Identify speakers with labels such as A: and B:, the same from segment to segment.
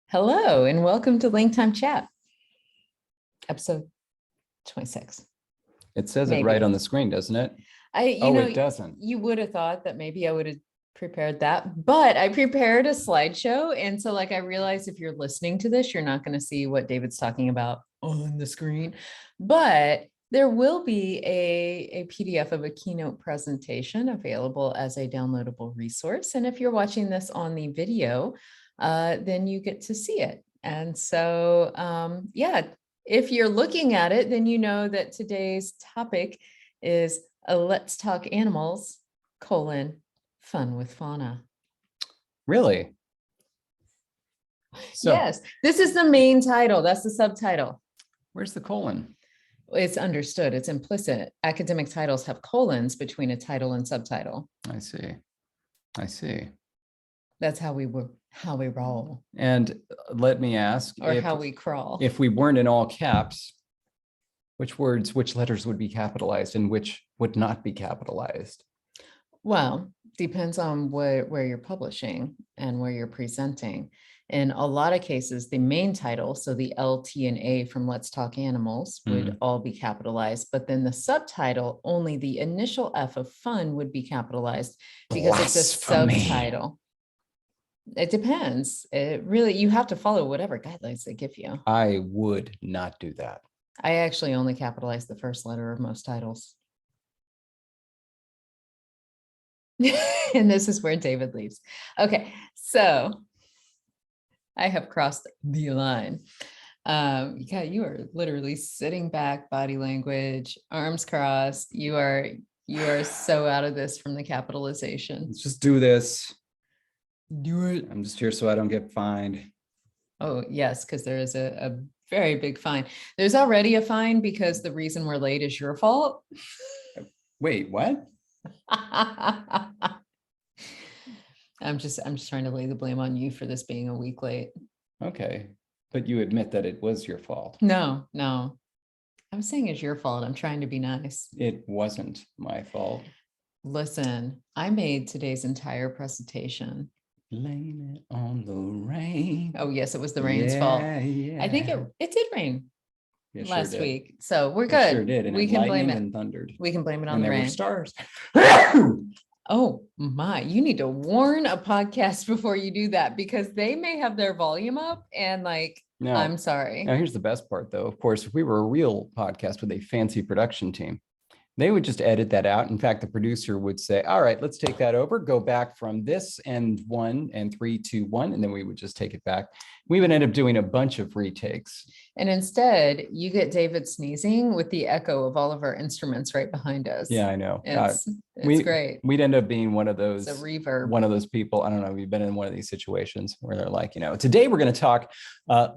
A: Hello, and welcome to LangTime Chat, episode 26.
B: It says it
A: Maybe.
B: right on the screen, doesn't it? It doesn't.
A: You would have thought that maybe I would have prepared that, but I prepared a slideshow. And so I realized if you're listening to this, you're not going to see what David's talking about on the screen, but there will be a PDF of a keynote presentation available as a downloadable resource. And if you're watching this on the video, then you get to see it. And so, if you're looking at it, then you know that today's topic is Let's Talk Animals, Fun with Fauna.
B: Really? So,
A: yes, this is the main title. That's the subtitle.
B: Where's the colon?
A: It's understood. It's implicit. Academic titles have colons between a title and subtitle.
B: I see.
A: That's how we roll.
B: And let me ask,
A: or how we crawl.
B: If we weren't in all caps, which letters would be capitalized and which would not be capitalized?
A: Well, depends on where you're publishing and where you're presenting. In a lot of cases, the main title, so the L, T, and A from Let's Talk Animals would all be capitalized, but then the subtitle, only the initial F of fun would be capitalized because it's a subtitle. It depends. You have to follow whatever guidelines they give you.
B: I would not do that.
A: I actually only capitalize the first letter of most titles. And this is where David leaves. Okay, so I have crossed the line. You are literally sitting back, body language, arms crossed. You are so out of this from the capitalization.
B: Let's just do this.
A: Do it.
B: I'm just here so I don't get fined.
A: Oh, yes, because there is a very big fine. There's already a fine because the reason we're late is your fault.
B: Wait, what?
A: I'm just trying to lay the blame on you for this being a week late.
B: Okay, but you admit that it was your fault.
A: No. I'm saying it's your fault. I'm trying to be nice.
B: It wasn't my fault.
A: Listen, I made today's entire presentation.
B: Blame it on the rain.
A: Oh, yes, it was the rain's fault.
B: Yeah.
A: I think it did rain last
B: sure
A: week. So we're good.
B: It sure did. And
A: we can blame it.
B: And thundered.
A: We can blame it on the rain.
B: There were stars.
A: Oh my, you need to warn a podcast before you do that because they may have their volume up and no, I'm sorry.
B: Now here's the best part though. Of course, if we were a real podcast with a fancy production team, they would just edit that out. In fact, the producer would say, all right, let's take that over, go back from this and 1 and 3, 2, 1, and then we would just take it back. We would end up doing a bunch of retakes.
A: And instead, you get David sneezing with the echo of all of our instruments right behind us.
B: Yeah, I know.
A: It's great.
B: We'd end up being one of those,
A: it's a reverb.
B: One of those people. I don't know. We've been in one of these situations where they're like, today we're going to talk,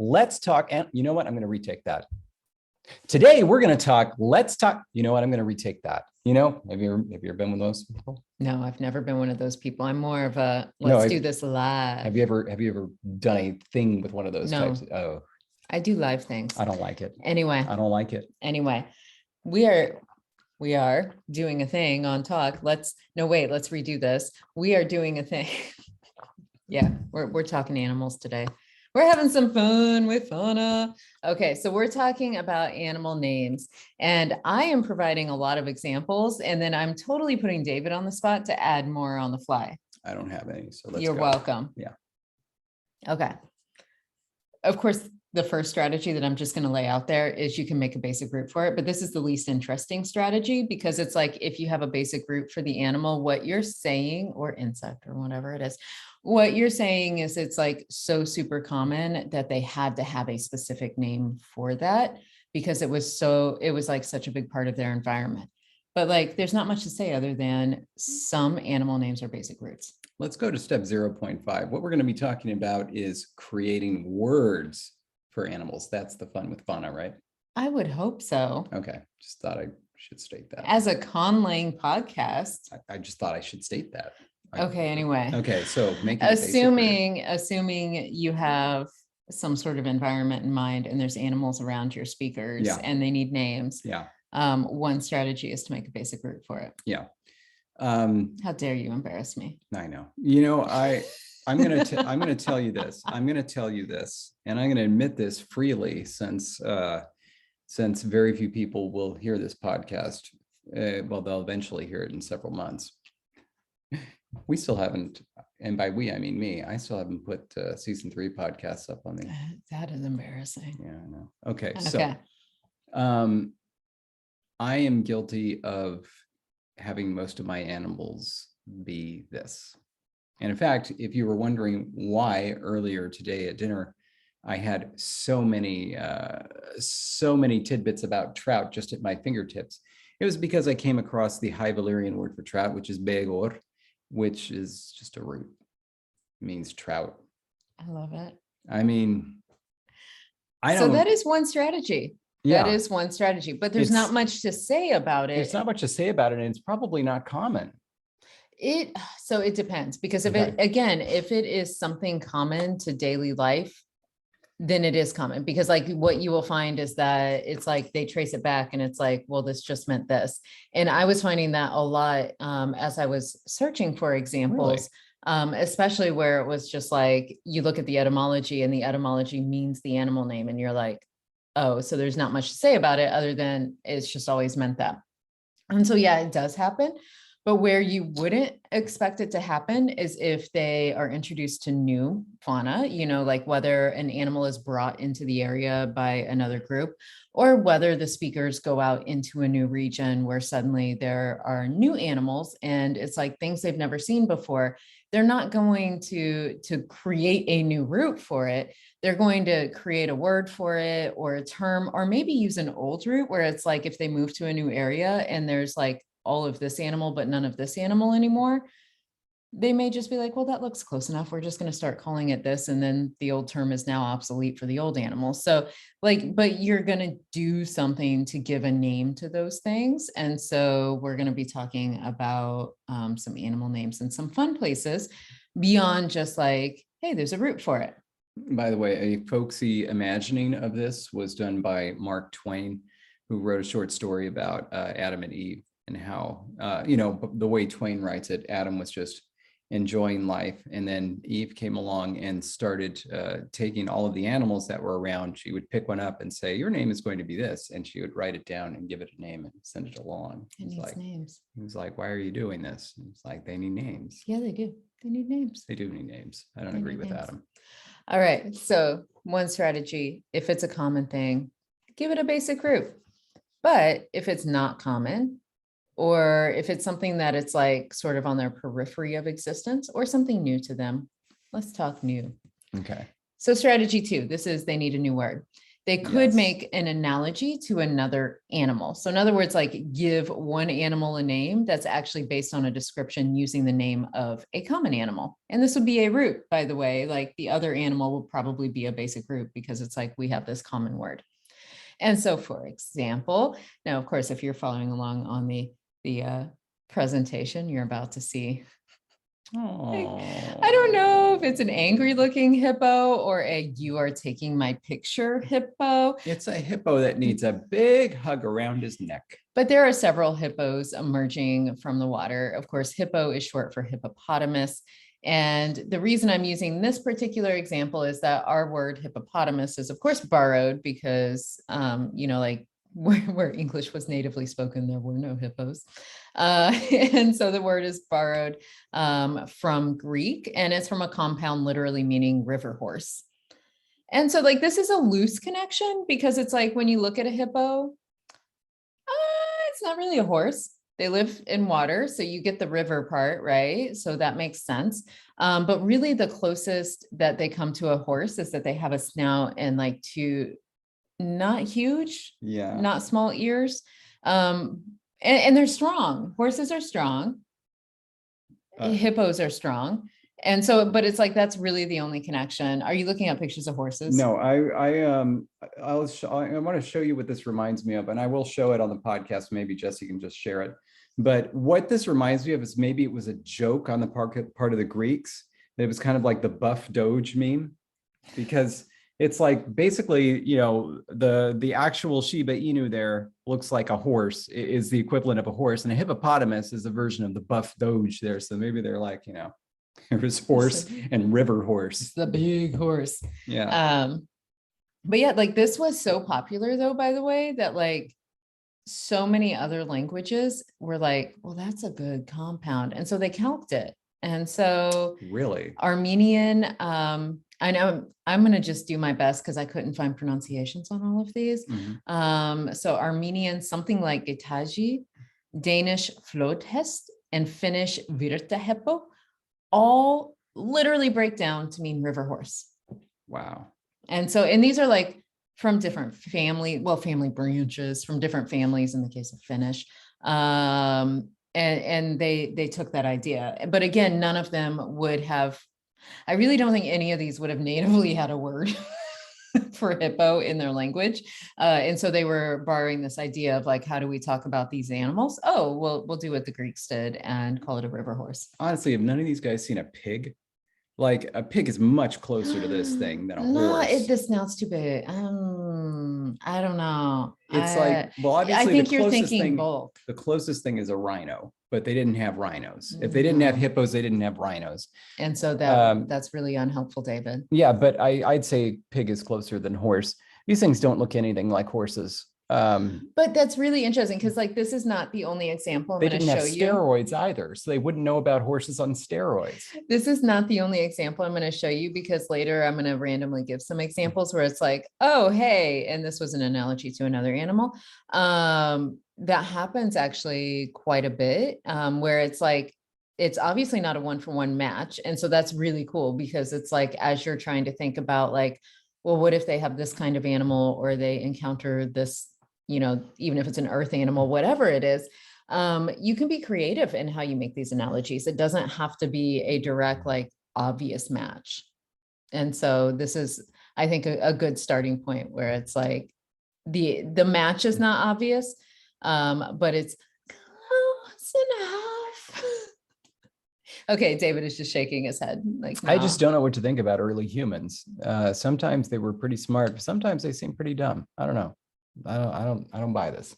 B: let's talk. And you know what? I'm going to retake that. Today we're going to talk, let's talk. You know what? I'm going to retake that. Have you ever been one of those people?
A: No, I've never been one of those people. I'm more of a, let's do this live.
B: Have you ever done a thing with one of those types? Oh,
A: I do live things.
B: I don't like it.
A: Anyway.
B: I don't like it.
A: Anyway, we are doing a thing on talk. Let's redo this. We are doing a thing. Yeah, we're talking animals today. We're having some fun with Fauna. Okay, so we're talking about animal names, and I am providing a lot of examples, and then I'm totally putting David on the spot to add more on the fly.
B: I don't have any, so let's
A: You're
B: go.
A: welcome.
B: Yeah.
A: Okay. Of course, the first strategy that I'm just going to lay out there is you can make a basic group for it, but this is the least interesting strategy because it's like if you have a basic group for the animal, what you're saying, or insect or whatever it is, what you're saying is it's so super common that they had to have a specific name for that because it was such a big part of their environment. But there's not much to say other than some animal names are basic roots.
B: Let's go to step 0.5. What we're going to be talking about is creating words for animals. That's the fun with Fauna, right?
A: I would hope so.
B: Okay. Just thought I should state that.
A: As a Conlang podcast.
B: I just thought I should state that.
A: Okay, anyway.
B: Okay, so
A: assuming you have some sort of environment in mind and there's animals around your speakers and they need names.
B: Yeah.
A: One strategy is to make a basic group for it.
B: Yeah.
A: How dare you embarrass me?
B: I know. I'm gonna tell you this. I'm gonna tell you this, and I'm gonna admit this freely, since very few people will hear this podcast. Well, they'll eventually hear it in several months. We still haven't, and by we I mean me. I still haven't put season 3 podcasts up on the.
A: That is embarrassing.
B: Yeah, I know. Okay,
A: Okay.
B: so I am guilty of having most of my animals be this. And in fact, if you were wondering why earlier today at dinner, I had so many tidbits about trout just at my fingertips, it was because I came across the High Valyrian word for trout, which is begor, which is just a root. It means trout.
A: I love it.
B: I mean,
A: So that is one strategy.
B: Yeah.
A: That is one strategy, but there's not much to say about it.
B: There's not much to say about it, and it's probably not common.
A: So it depends, because if it is something common to daily life, then it is common, because like what you will find is that it's like they trace it back and it's like, well, this just meant this. And I was finding that a lot as I was searching for examples, especially where it was just like, you look at the etymology and the etymology means the animal name and you're like, oh, so there's not much to say about it other than it's just always meant that. And so, yeah, it does happen. But where you wouldn't expect it to happen is if they are introduced to new fauna, like whether an animal is brought into the area by another group, or whether the speakers go out into a new region where suddenly there are new animals and it's like things they've never seen before. They're not going to create a new root for it. They're going to create a word for it or a term, or maybe use an old root where it's like if they move to a new area and there's like all of this animal, but none of this animal anymore, they may just be like, well, that looks close enough. We're just going to start calling it this. And then the old term is now obsolete for the old animal. So like, but you're going to do something to give a name to those things. And so we're going to be talking about some animal names and some fun places beyond just like, hey, there's a root for it.
B: By the way, a folksy imagining of this was done by Mark Twain, who wrote a short story about Adam and Eve. And how, the way Twain writes it, Adam was just enjoying life. And then Eve came along and started taking all of the animals that were around. She would pick one up and say, your name is going to be this. And she would write it down and give it a name and send it along.
A: It needs names.
B: He was like, why are you doing this? And it's like, they need names.
A: Yeah, they do. They need names.
B: They do need names. I don't agree with Adam.
A: All right. So one strategy, if it's a common thing, give it a basic root. But if it's not common, or if it's something that it's like sort of on their periphery of existence or something new to them, let's talk new.
B: Okay.
A: So strategy 2, this is they need a new word. They could make an analogy to another animal. So in other words, like give one animal a name that's actually based on a description using the name of a common animal. And this would be a root, by the way, like the other animal will probably be a basic root because it's like we have this common word. And so for example, now, of course, if you're following along on the presentation, you're about to see. I don't know if it's an angry looking hippo or a you are taking my picture hippo.
B: It's a hippo that needs a big hug around his neck.
A: But there are several hippos emerging from the water. Of course, hippo is short for hippopotamus. And the reason I'm using this particular example is that our word hippopotamus is, of course, borrowed because, like where English was natively spoken, there were no hippos. And so the word is borrowed from Greek, and it's from a compound literally meaning river horse. And so like, this is a loose connection because it's like, when you look at a hippo, it's not really a horse. They live in water. So you get the river part, right? So that makes sense. But really the closest that they come to a horse is that they have a snout and like two not huge, not small ears. And they're strong. Horses are strong. Hippos are strong. And so, but it's like, that's really the only connection. Are you looking at pictures of horses?
B: No, I want to show you what this reminds me of, and I will show it on the podcast. Maybe Jesse can just share it. But what this reminds me of is maybe it was a joke on the part of the Greeks. It was kind of like the buff Doge meme, because it's like basically, the actual Shiba Inu there looks like a horse, is the equivalent of a horse, and a hippopotamus is a version of the buff Doge there. So maybe they're like, There was horse and river horse.
A: It's the big horse.
B: Yeah.
A: But yeah, like this was so popular though, by the way, that like so many other languages were like, well, that's a good compound. And so they calqued it. And so
B: Really?
A: Armenian, I know I'm going to just do my best because I couldn't find pronunciations on all of these. So Armenian, something like Itaji, Danish flodhest, and Finnish virtahepo, all literally break down to mean river horse.
B: Wow.
A: And so, and these are like from different family branches from different families in the case of Finnish. And they took that idea. But again, none of them would have, I really don't think any of these would have natively had a word for hippo in their language. And so they were borrowing this idea of like, how do we talk about these animals? Oh, well, we'll do what the Greeks did and call it a river horse.
B: Honestly, have none of these guys seen a pig? Like a pig is much closer to this thing than a
A: No,
B: horse.
A: the snout's too big. I don't know.
B: It's like, well,
A: I
B: obviously
A: think
B: the
A: you're
B: closest
A: thinking
B: thing,
A: bulk.
B: the closest thing is a rhino, but they didn't have rhinos. If they didn't have hippos, they didn't have rhinos.
A: And so that's really unhelpful, David.
B: Yeah, but I'd say pig is closer than horse. These things don't look anything like horses.
A: But that's really interesting because like this is not the only example I'm
B: they
A: going to
B: didn't
A: show
B: have
A: you.
B: steroids either, so they wouldn't know about horses on steroids.
A: This is not the only example I'm going to show you because later I'm going to randomly give some examples where it's like, oh, hey, and this was an analogy to another animal. That happens actually quite a bit, where it's like, it's obviously not a one-for-one match. And so that's really cool because it's like, as you're trying to think about like, well, what if they have this kind of animal or they encounter this, you know, even if it's an earth animal, whatever it is, you can be creative in how you make these analogies. It doesn't have to be a direct, like obvious match. And so this is, I think, a good starting point where it's like the match is not obvious, but it's close enough. Okay, David is just shaking his head. Like, no.
B: I just don't know what to think about early humans. Sometimes they were pretty smart. Sometimes they seem pretty dumb. I don't know. I don't buy this.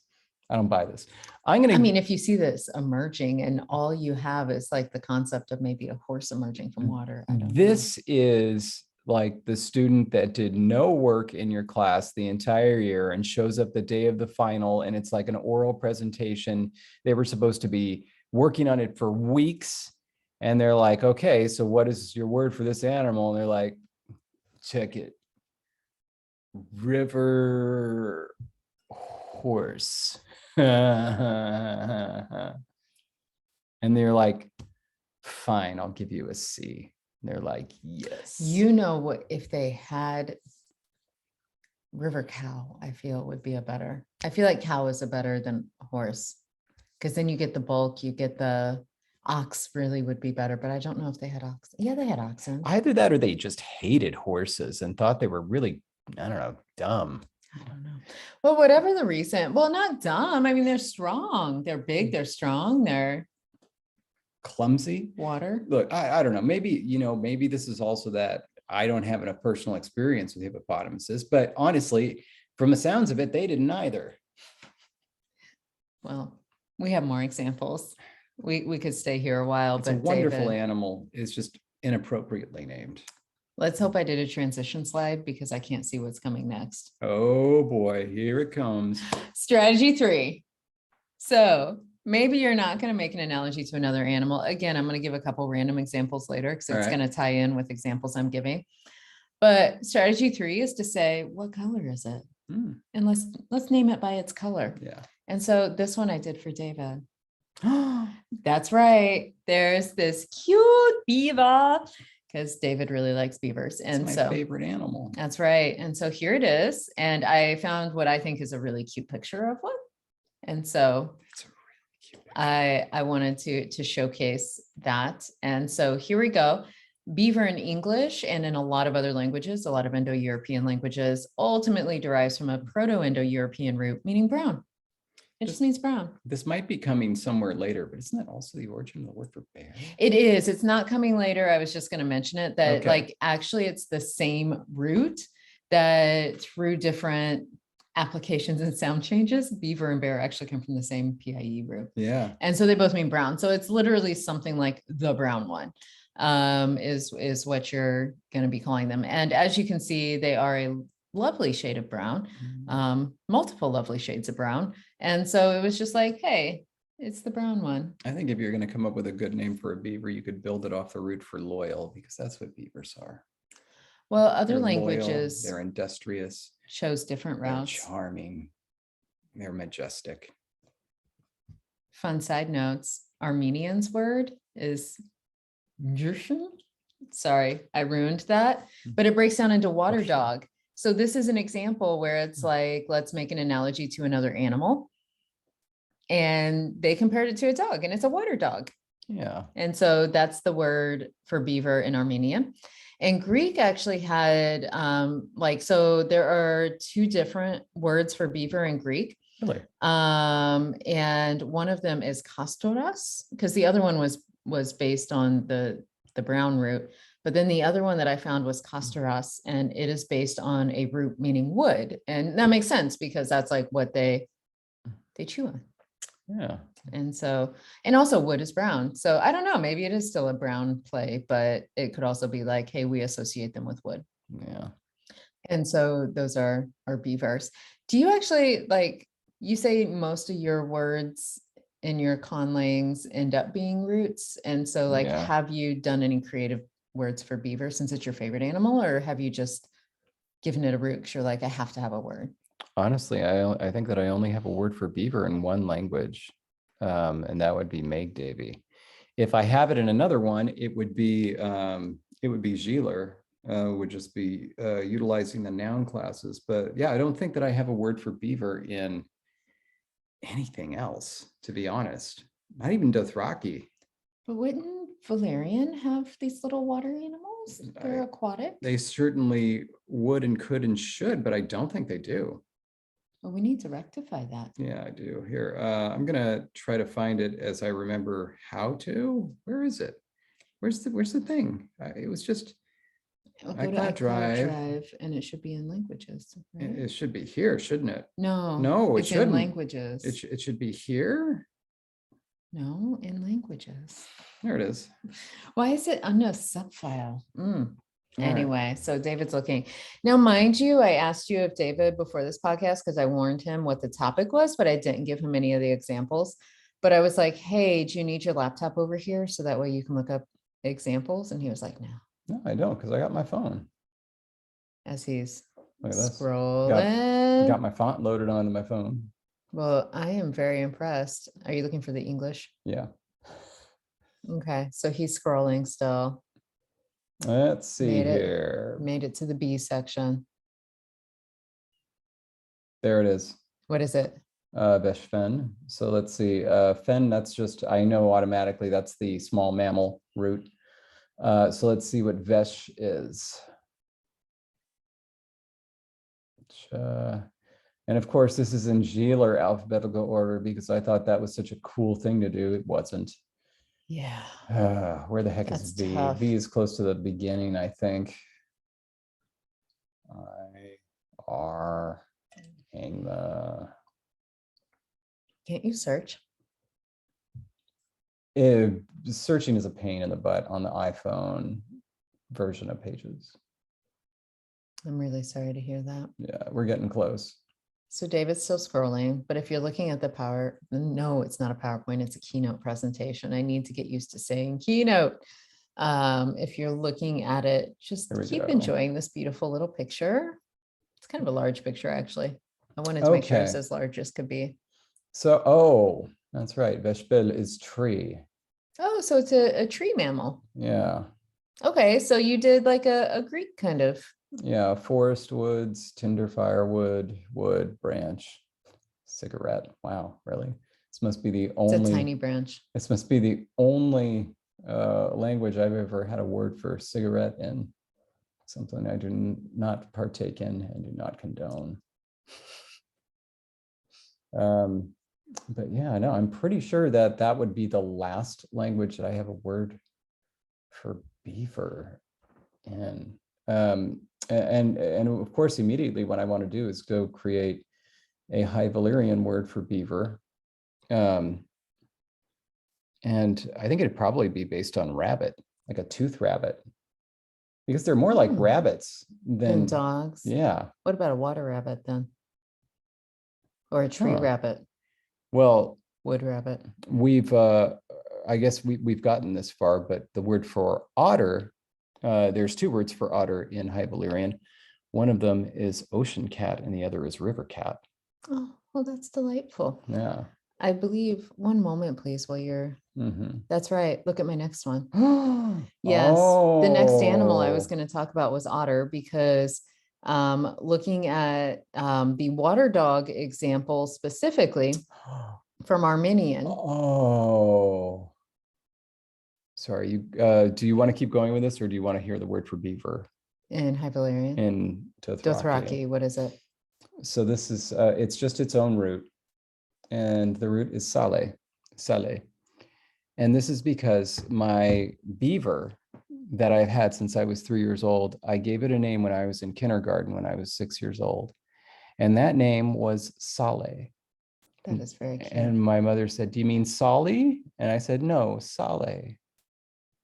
B: I don't buy this.
A: I mean, if you see this emerging and all you have is like the concept of maybe a horse emerging from water. I don't know.
B: This is like the student that did no work in your class the entire year and shows up the day of the final and it's like an oral presentation. They were supposed to be working on it for weeks. And they're like, okay, so what is your word for this animal? And they're like, check it. River horse. And they're like, fine, I'll give you a C. And they're like, yes.
A: You know what, if they had river cow, I feel would be I feel like cow is a better than horse. Because then you get the bulk, you get the ox really would be better, but I don't know if they had ox. Yeah, they had oxen.
B: Either that or they just hated horses and thought they were really, I don't know, dumb.
A: I don't know. Well, whatever the reason. Well, not dumb. I mean, they're strong. They're big. They're strong. They're
B: clumsy.
A: Water.
B: Look, I don't know. Maybe, maybe this is also that I don't have a personal experience with hippopotamuses, but honestly, from the sounds of it, they didn't either.
A: Well, we have more examples. We could stay here a while,
B: It's
A: but
B: a wonderful
A: David,
B: animal. It's just inappropriately named.
A: let's hope I did a transition slide because I can't see what's coming next.
B: Oh boy, here it comes.
A: Strategy 3. So maybe you're not going to make an analogy to another animal. Again, I'm going to give a couple random examples later because it's going to tie in with examples I'm giving. But strategy 3 is to say, what color is it? And let's name it by its color.
B: Yeah.
A: And so this one I did for David. That's right. There's this cute beaver because David really likes beavers. And
B: it's my favorite animal.
A: That's right. And so here it is. And I found what I think is a really cute picture of one. And so
B: it's a really cute picture.
A: I wanted to showcase that. And so here we go. Beaver in English and in a lot of other languages, a lot of Indo-European languages, ultimately derives from a Proto-Indo-European root, meaning brown. It just means brown.
B: This might be coming somewhere later, but isn't that also the origin of the word for bear?
A: It is. It's not coming later. I was just going to mention it that like actually it's the same root that through different applications and sound changes, beaver and bear actually come from the same PIE root.
B: Yeah.
A: And so they both mean brown. So it's literally something like the brown one. is what you're going to be calling them. And as you can see, they are a lovely shade of brown, multiple lovely shades of brown. And so it was just like, hey, it's the brown one.
B: I think if you're going to come up with a good name for a beaver, you could build it off the root for loyal, because that's what beavers are.
A: Well, other
B: They're
A: languages
B: loyal, they're industrious,
A: chose different
B: they're
A: routes.
B: charming, they're majestic.
A: Fun side notes, Armenian's word is Gershin. Sorry, I ruined that, but it breaks down into water dog. So this is an example where it's like, let's make an analogy to another animal. And they compared it to a dog, and it's a water dog.
B: Yeah.
A: And so that's the word for beaver in Armenian. And Greek actually had so there are two different words for beaver in Greek.
B: Really?
A: And one of them is kastoras, because the other one was based on the brown root. But then the other one that I found was kastoras, and it is based on a root meaning wood. And that makes sense because that's like what they chew on.
B: Yeah.
A: And so, and also wood is brown. So I don't know, maybe it is still a brown play, but it could also be like, hey, we associate them with wood.
B: Yeah.
A: And so those are beavers. Do you actually, like, you say most of your words in your conlangs end up being roots? And so like,
B: Yeah.
A: have you done any creative words for beaver since it's your favorite animal, or have you just given it a root because you're like, I have to have a word?
B: Honestly, I think that I only have a word for beaver in one language, and that would be Meg Davy. If I have it in another one, it would be Gieler, would just be utilizing the noun classes. But yeah, I don't think that I have a word for beaver in anything else, to be honest. Not even Dothraki.
A: But wouldn't Valerian have these little water animals? They're aquatic.
B: They certainly would and could and should, but I don't think they do.
A: Well, we need to rectify that.
B: Yeah, I do. Here, I'm gonna try to find it as I remember how to. Where is it? Where's the thing? It was just
A: I'll go to
B: iCloud
A: iCloud
B: Drive.
A: Drive, and it should be in languages. Right?
B: It should be here, shouldn't it?
A: No,
B: it
A: it's
B: shouldn't.
A: in languages.
B: It should be here.
A: No, in languages.
B: There it is.
A: Why is it on a subfile? Anyway,
B: right.
A: So David's looking. Now, mind you, I asked you if David before this podcast, because I warned him what the topic was, but I didn't give him any of the examples. But I was like, hey, do you need your laptop over here so that way you can look up examples? And he was like, no.
B: No, I don't, because I got my phone.
A: As he's
B: Look at this.
A: scrolling.
B: Got my font loaded onto my phone.
A: Well, I am very impressed. Are you looking for the English?
B: Yeah.
A: Okay, so he's scrolling still.
B: Let's see here.
A: Made it to the B section.
B: There it is.
A: What is it?
B: Veshfen. So let's see. Fen, that's just, I know automatically that's the small mammal root. So let's see what Vesh is. And of course, this is in Gieler alphabetical order because I thought that was such a cool thing to do. It wasn't.
A: Yeah.
B: Where the heck is V?
A: Tough.
B: V is close to the beginning, I think. Hang the.
A: Can't you search?
B: Searching is a pain in the butt on the iPhone version of Pages.
A: I'm really sorry to hear that.
B: Yeah, we're getting close.
A: So David's still scrolling, but if you're looking at the no, it's not a PowerPoint, it's a keynote presentation. I need to get used to saying keynote. If you're looking at it, just keep enjoying this beautiful little picture. It's kind of a large picture, actually. I wanted to make sure it's as large as could be.
B: So, that's right. Veshpil is tree.
A: Oh, so it's a tree mammal.
B: Yeah.
A: Okay, so you did like a Greek kind of.
B: Yeah, forest woods, tinder firewood, wood, branch, cigarette. Wow, really? This must be the only.
A: It's a tiny branch.
B: This must be the only language I've ever had a word for cigarette in. Something I do not partake in and do not condone. But yeah, no, I'm pretty sure that that would be the last language that I have a word for beaver in. And of course, immediately what I want to do is go create a High Valyrian word for beaver. And I think it'd probably be based on rabbit. like a tooth rabbit, because they're more like rabbits
A: than
B: than
A: dogs.
B: Yeah.
A: What about a water rabbit then? Or a tree rabbit,
B: Well,
A: wood rabbit?
B: we've I guess we've gotten this far, but the word for otter, there's two words for otter in High Valyrian. One of them is ocean cat and the other is river cat.
A: Oh, well, that's delightful.
B: Yeah.
A: I believe, one moment, please, while you're, that's right. Look at my next one. Yes. The next animal I was going to talk about was otter, because looking at the water dog example specifically from Arminian.
B: Oh, sorry. You do you want to keep going with this, or do you want to hear the word for beaver
A: In High Valyrian.
B: in Dothraki?
A: Dothraki, what is it?
B: So this is it's just its own root, and the root is sale. And this is because my beaver that I've had since I was 3 years old, I gave it a name when I was in kindergarten when I was 6 years old. And that name was Sale.
A: That is very cute.
B: And my mother said, "Do you mean Solly?" And I said, "No, Sale."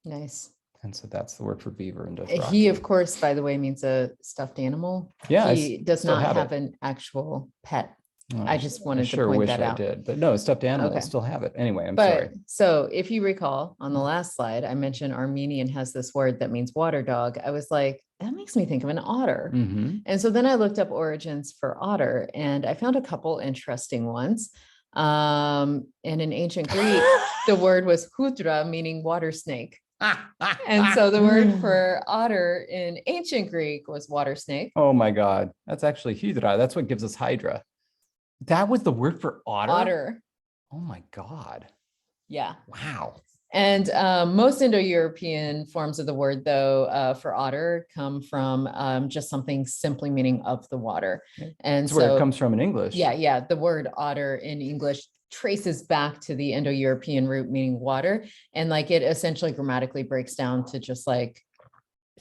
A: Nice.
B: And so that's the word for beaver in Dothraki.
A: He, of course, by the way, means a stuffed animal.
B: Yeah,
A: he does
B: still
A: not
B: have
A: have
B: it.
A: an actual pet.
B: Oh,
A: I just wanted to
B: sure
A: point
B: wish
A: that
B: I
A: out.
B: did, but no, stuffed animals
A: Okay.
B: still have it. Anyway, I'm
A: But
B: sorry.
A: so if you recall on the last slide, I mentioned Armenian has this word that means water dog. I was like, that makes me think of an otter. And so then I looked up origins for otter, and I found a couple interesting ones. And in ancient Greek, the word was hydra, meaning water snake. And so the word for otter in ancient Greek was water snake.
B: Oh my God, that's actually hydra. That's what gives us hydra. That was the word for otter?
A: Otter.
B: Oh my God.
A: Yeah.
B: Wow.
A: And most Indo-European forms of the word, though, for otter come from just something simply meaning of the water. And
B: that's
A: so
B: where it comes from in English.
A: Yeah. The word otter in English traces back to the Indo-European root meaning water. And like it essentially grammatically breaks down to just like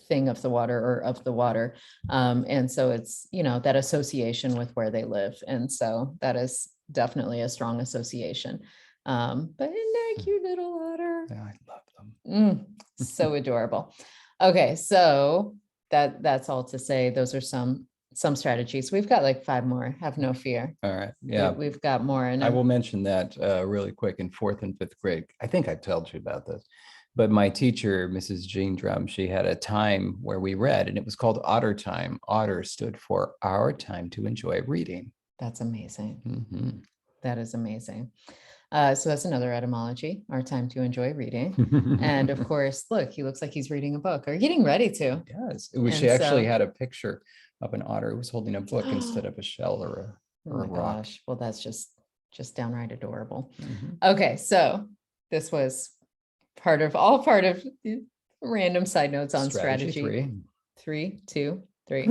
A: thing of the water or of the water. And so it's, that association with where they live. And so that is definitely a strong association. But isn't that cute little otter?
B: Yeah, I love them.
A: So adorable. Okay, so that's all to say. Those are some strategies. We've got like 5 more. Have no fear.
B: All right. Yeah.
A: We've got more. And
B: I will mention that really quick. In 4th and 5th grade, I think I told you about this, but my teacher, Mrs. Jean Drum, she had a time where we read, and it was called Otter Time. Otter stood for our time to enjoy reading.
A: That's amazing. That is amazing. So that's another etymology, our time to enjoy reading. And of course, look, he looks like he's reading a book or getting ready to.
B: Yes, she actually had a picture of an otter who was holding a book instead of a shell or a rock.
A: Gosh, well, that's just downright adorable. Okay, so this was part of random side notes on strategy. 3, 2, 3.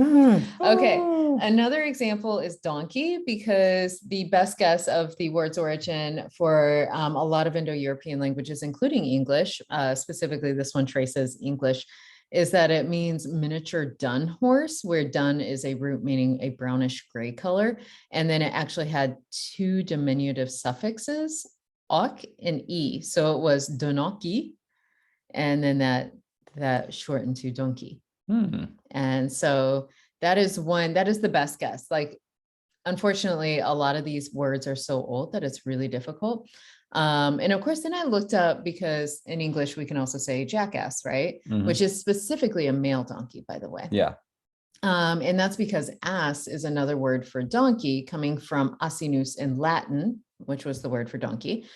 A: Okay. Another example is donkey, because the best guess of the word's origin for a lot of Indo-European languages, including English, specifically this one traces English, is that it means miniature dun horse, where dun is a root meaning a brownish gray color. And then it actually had 2 diminutive suffixes, ok and e. So it was donoki, and then that shortened to donkey. And so that is the best guess. Like, unfortunately, a lot of these words are so old that it's really difficult. And of course, then I looked up, because in English, we can also say jackass, right? Which is specifically a male donkey, by the way.
B: Yeah.
A: And that's because ass is another word for donkey, coming from asinus in Latin, which was the word for donkey.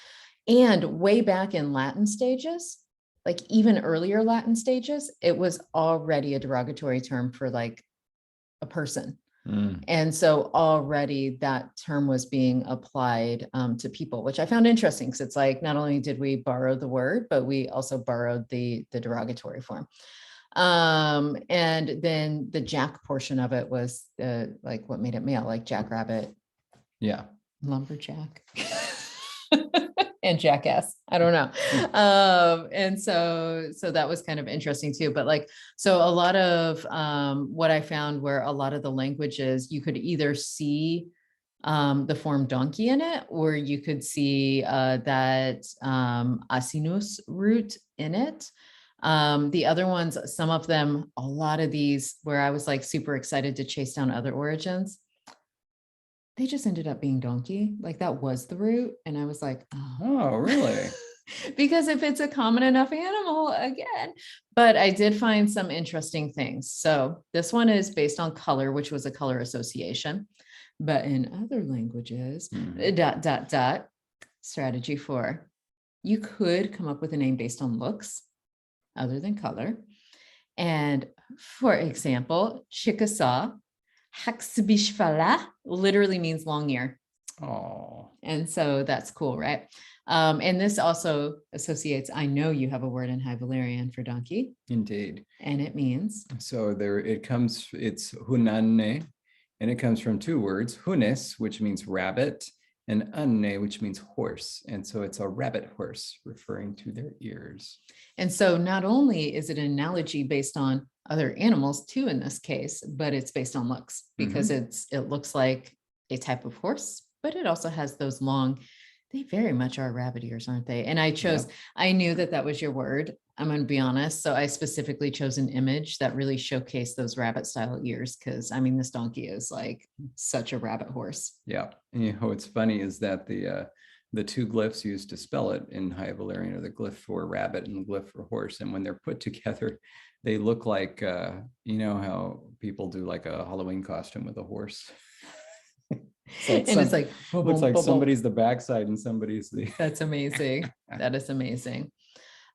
A: And way back in Latin stages, like even earlier Latin stages, it was already a derogatory term for like a person. And so already that term was being applied to people, which I found interesting, because it's like, not only did we borrow the word, but we also borrowed the derogatory form. And then the jack portion of it was like what made it male, like jackrabbit.
B: Yeah.
A: Lumberjack. And jackass. I don't know. And so that was kind of interesting too. But like, so a lot of what I found were a lot of the languages, you could either see the form donkey in it, or you could see that asinus root in it. The other ones, some of them, a lot of these where I was like super excited to chase down other origins, they just ended up being donkey. Like that was the root. And I was like,
B: Oh, really?
A: because if it's a common enough animal, again. But I did find some interesting things. So this one is based on color, which was a color association. But in other languages, strategy 4, you could come up with a name based on looks other than color. And for example, Chickasaw, Haxbishfala literally means long ear.
B: Oh.
A: And so that's cool, right? And this also associates, I know you have a word in High Valyrian for donkey.
B: Indeed.
A: And it means?
B: So it's hunanne, and it comes from 2 words, hunis, which means rabbit, and anne, which means horse. And so it's a rabbit horse, referring to their ears.
A: And so not only is it an analogy based on other animals too, in this case, but it's based on looks, because it looks like a type of horse, but it also has those long, they very much are rabbit ears, aren't they? And I knew that was your word. I'm going to be honest. So I specifically chose an image that really showcased those rabbit style ears. Cause I mean, this donkey is like such a rabbit horse.
B: Yeah. And what's funny is that the 2 glyphs used to spell it in High Valyrian are the glyph for rabbit and the glyph for horse. And when they're put together, they look like, you know, how people do like a Halloween costume with a horse.
A: So it's like,
B: looks like somebody's the backside and somebody's the.
A: That's amazing. That is amazing.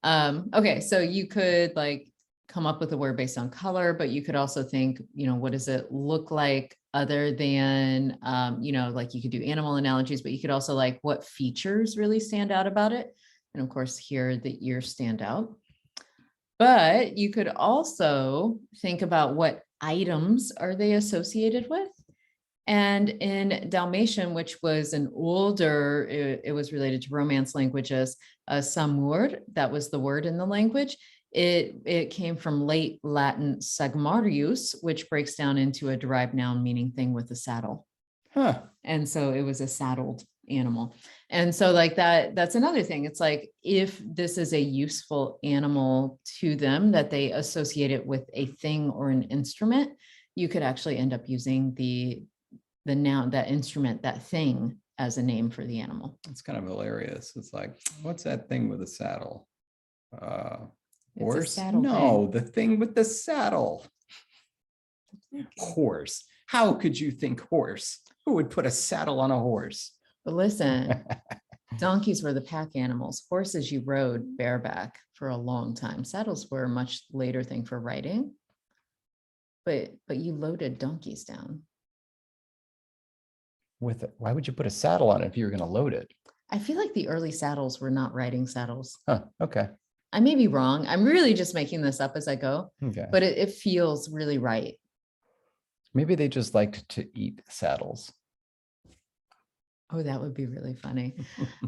A: Okay, so you could like come up with a word based on color, but you could also think, you know, what does it look like other than, you know, like you could do animal analogies, but you could also like what features really stand out about it. And of course, here the ears stand out. But you could also think about what items are they associated with. And in Dalmatian, which was an older, it was related to Romance languages, samur, that was the word in the language. It came from late Latin sagmarius, which breaks down into a derived noun meaning thing with a saddle.
B: Huh.
A: And so it was a saddled animal. And so like that's another thing. It's like, if this is a useful animal to them, that they associate it with a thing or an instrument, you could actually end up using the noun, that instrument, that thing, as a name for the animal.
B: It's kind of hilarious. It's like, what's that thing with a saddle? Horse? No, the thing with the saddle. Horse. How could you think horse? Who would put a saddle on a horse?
A: But listen, donkeys were the pack animals. Horses you rode bareback for a long time. Saddles were a much later thing for riding, but you loaded donkeys down.
B: With it. Why would you put a saddle on it if you were going to load it?
A: I feel like the early saddles were not riding saddles.
B: Huh, okay.
A: I may be wrong. I'm really just making this up as I go,
B: Okay.
A: But it feels really right.
B: Maybe they just liked to eat saddles.
A: Oh, that would be really funny.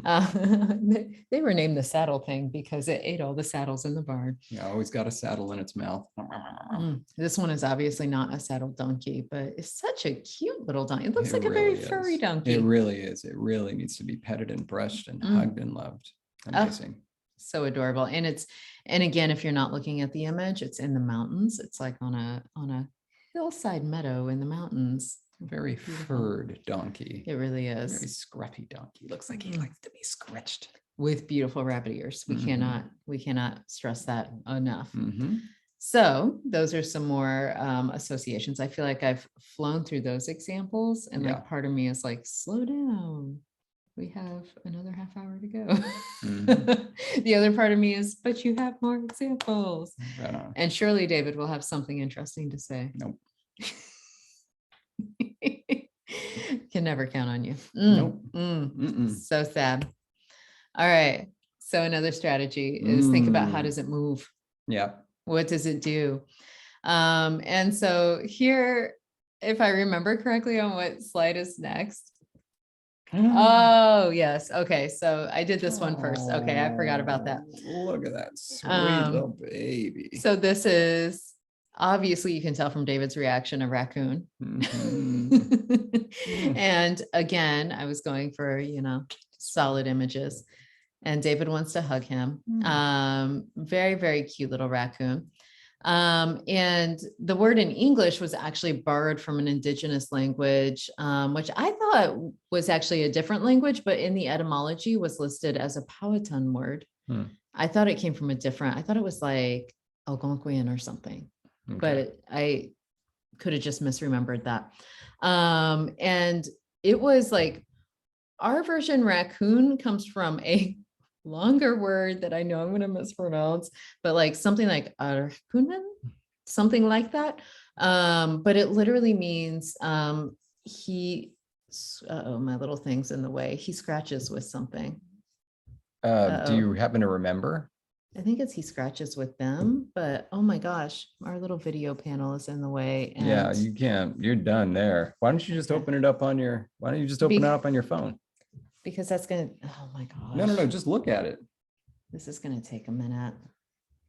A: They were named the saddle thing because it ate all the saddles in the barn.
B: Yeah, always got a saddle in its mouth.
A: This one is obviously not a saddled donkey, but it's such a cute little donkey. It looks like a very furry donkey.
B: It really is. It really needs to be petted and brushed and hugged and loved. Amazing.
A: So adorable. And again, if you're not looking at the image, it's in the mountains. It's like on a hillside meadow in the mountains.
B: Very furred donkey.
A: It really is.
B: Very scruffy donkey. Looks like he likes to be scratched.
A: With beautiful rabbit ears. We cannot stress that enough.
B: Mm-hmm.
A: So those are some more associations. I feel like I've flown through those examples, and like part of me is like, slow down. We have another half hour to go. Mm-hmm. The other part of me is, but you have more examples. And surely David will have something interesting to say.
B: Nope.
A: Can never count on you.
B: Nope.
A: So sad. All right. So another strategy is think about, how does it move?
B: Yeah.
A: What does it do? And so here, if I remember correctly on what slide is next. Oh, yes. Okay. So I did this one first. Okay. I forgot about that.
B: Look at that sweet little baby.
A: So this is, obviously you can tell from David's reaction, a raccoon. And again, I was going for, solid images. and David wants to hug him. Very, very cute little raccoon. And the word in English was actually borrowed from an indigenous language, which I thought was actually a different language, but in the etymology was listed as a Powhatan word. I thought it came from I thought it was like Algonquian or something, but I could have just misremembered that. And it was like, our version raccoon comes from a longer word that I know I'm going to mispronounce, but like something like arkunen, something like that. But it literally means oh, my little thing's in the way. He scratches with something.
B: Do you happen to remember?
A: I think it's he scratches with them, but oh my gosh, our little video panel is in the way. And
B: yeah, you can't. You're done there. Why don't you just open it up on your? Why don't you just open it up on your phone?
A: Because that's gonna. Oh my gosh.
B: No. Just look at it.
A: This is gonna take a minute.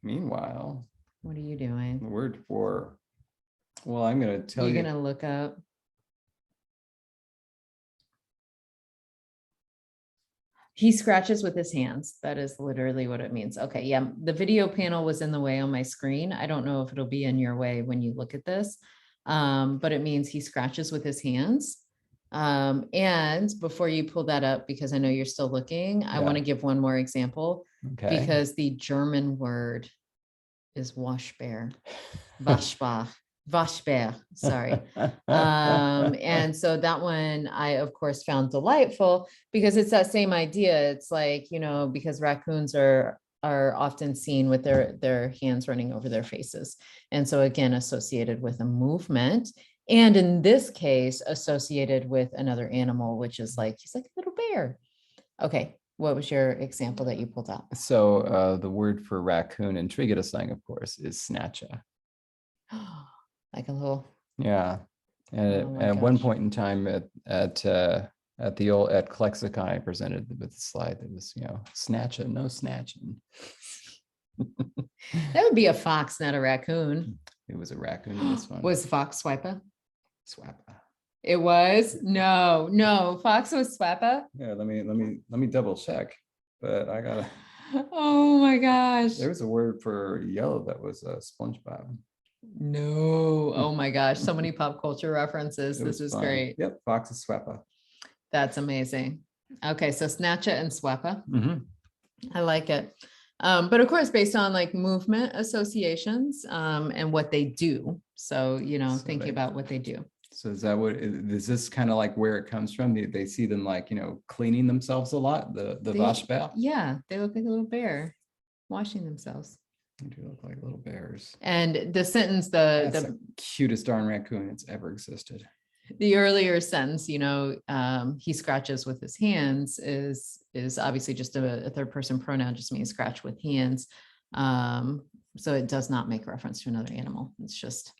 B: Meanwhile,
A: what are you doing?
B: The word for. Well, I'm gonna tell you.
A: You're gonna look up. He scratches with his hands. That is literally what it means. Okay, yeah, the video panel was in the way on my screen. I don't know if it'll be in your way when you look at this, but it means he scratches with his hands. And before you pull that up, because I know you're still looking, I want to give one more example, because the German word is Waschbär, Waschbär, sorry. And so that one I, of course, found delightful because it's that same idea. It's like, you know, because raccoons are often seen with their hands running over their faces. And so again, associated with a movement. And in this case, associated with another animal, which is like, he's like a little bear. Okay. What was your example that you pulled up?
B: So the word for raccoon in Trigida slang, of course, is snatcha.
A: Like a little.
B: Yeah. And at one point in time at Clexicon, I presented with a slide that was, you know, snatcha, no snatching.
A: That would be a fox, not a raccoon.
B: It was a raccoon in this one.
A: Was fox Swappa?
B: Swappa.
A: It was? No, fox was Swappa.
B: Yeah, let me double check. But I gotta.
A: Oh my gosh.
B: There was a word for yellow that was SpongeBob.
A: No. Oh my gosh. So many pop culture references. This is great.
B: Yep. Fox is Swappa.
A: That's amazing. Okay. So Snatcha and Swappa. I like it. But of course, based on like movement associations and what they do. So, you know, thinking about what they do.
B: So is this kind of like where it comes from? They see them like, you know, cleaning themselves a lot, the Waschbär?
A: Yeah. They look like a little bear washing themselves.
B: They do look like little bears.
A: And the sentence,
B: That's the cutest darn raccoon that's ever existed.
A: The earlier sentence, you know, he scratches with his hands is obviously just a third person pronoun, just means scratch with hands. So it does not make reference to another animal. It's just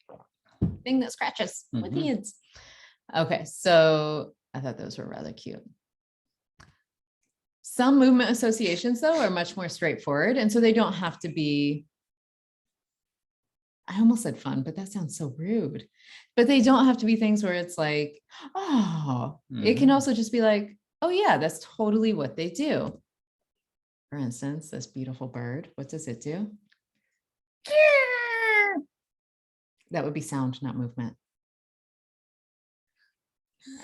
A: a thing that scratches with hands. Okay, so I thought those were rather cute. Some movement associations, though, are much more straightforward. And so they don't have to be, I almost said fun, but that sounds so rude. But they don't have to be things where it's like, oh, it can also just be like, oh yeah, that's totally what they do. For instance, this beautiful bird, what does it do? That would be sound, not movement.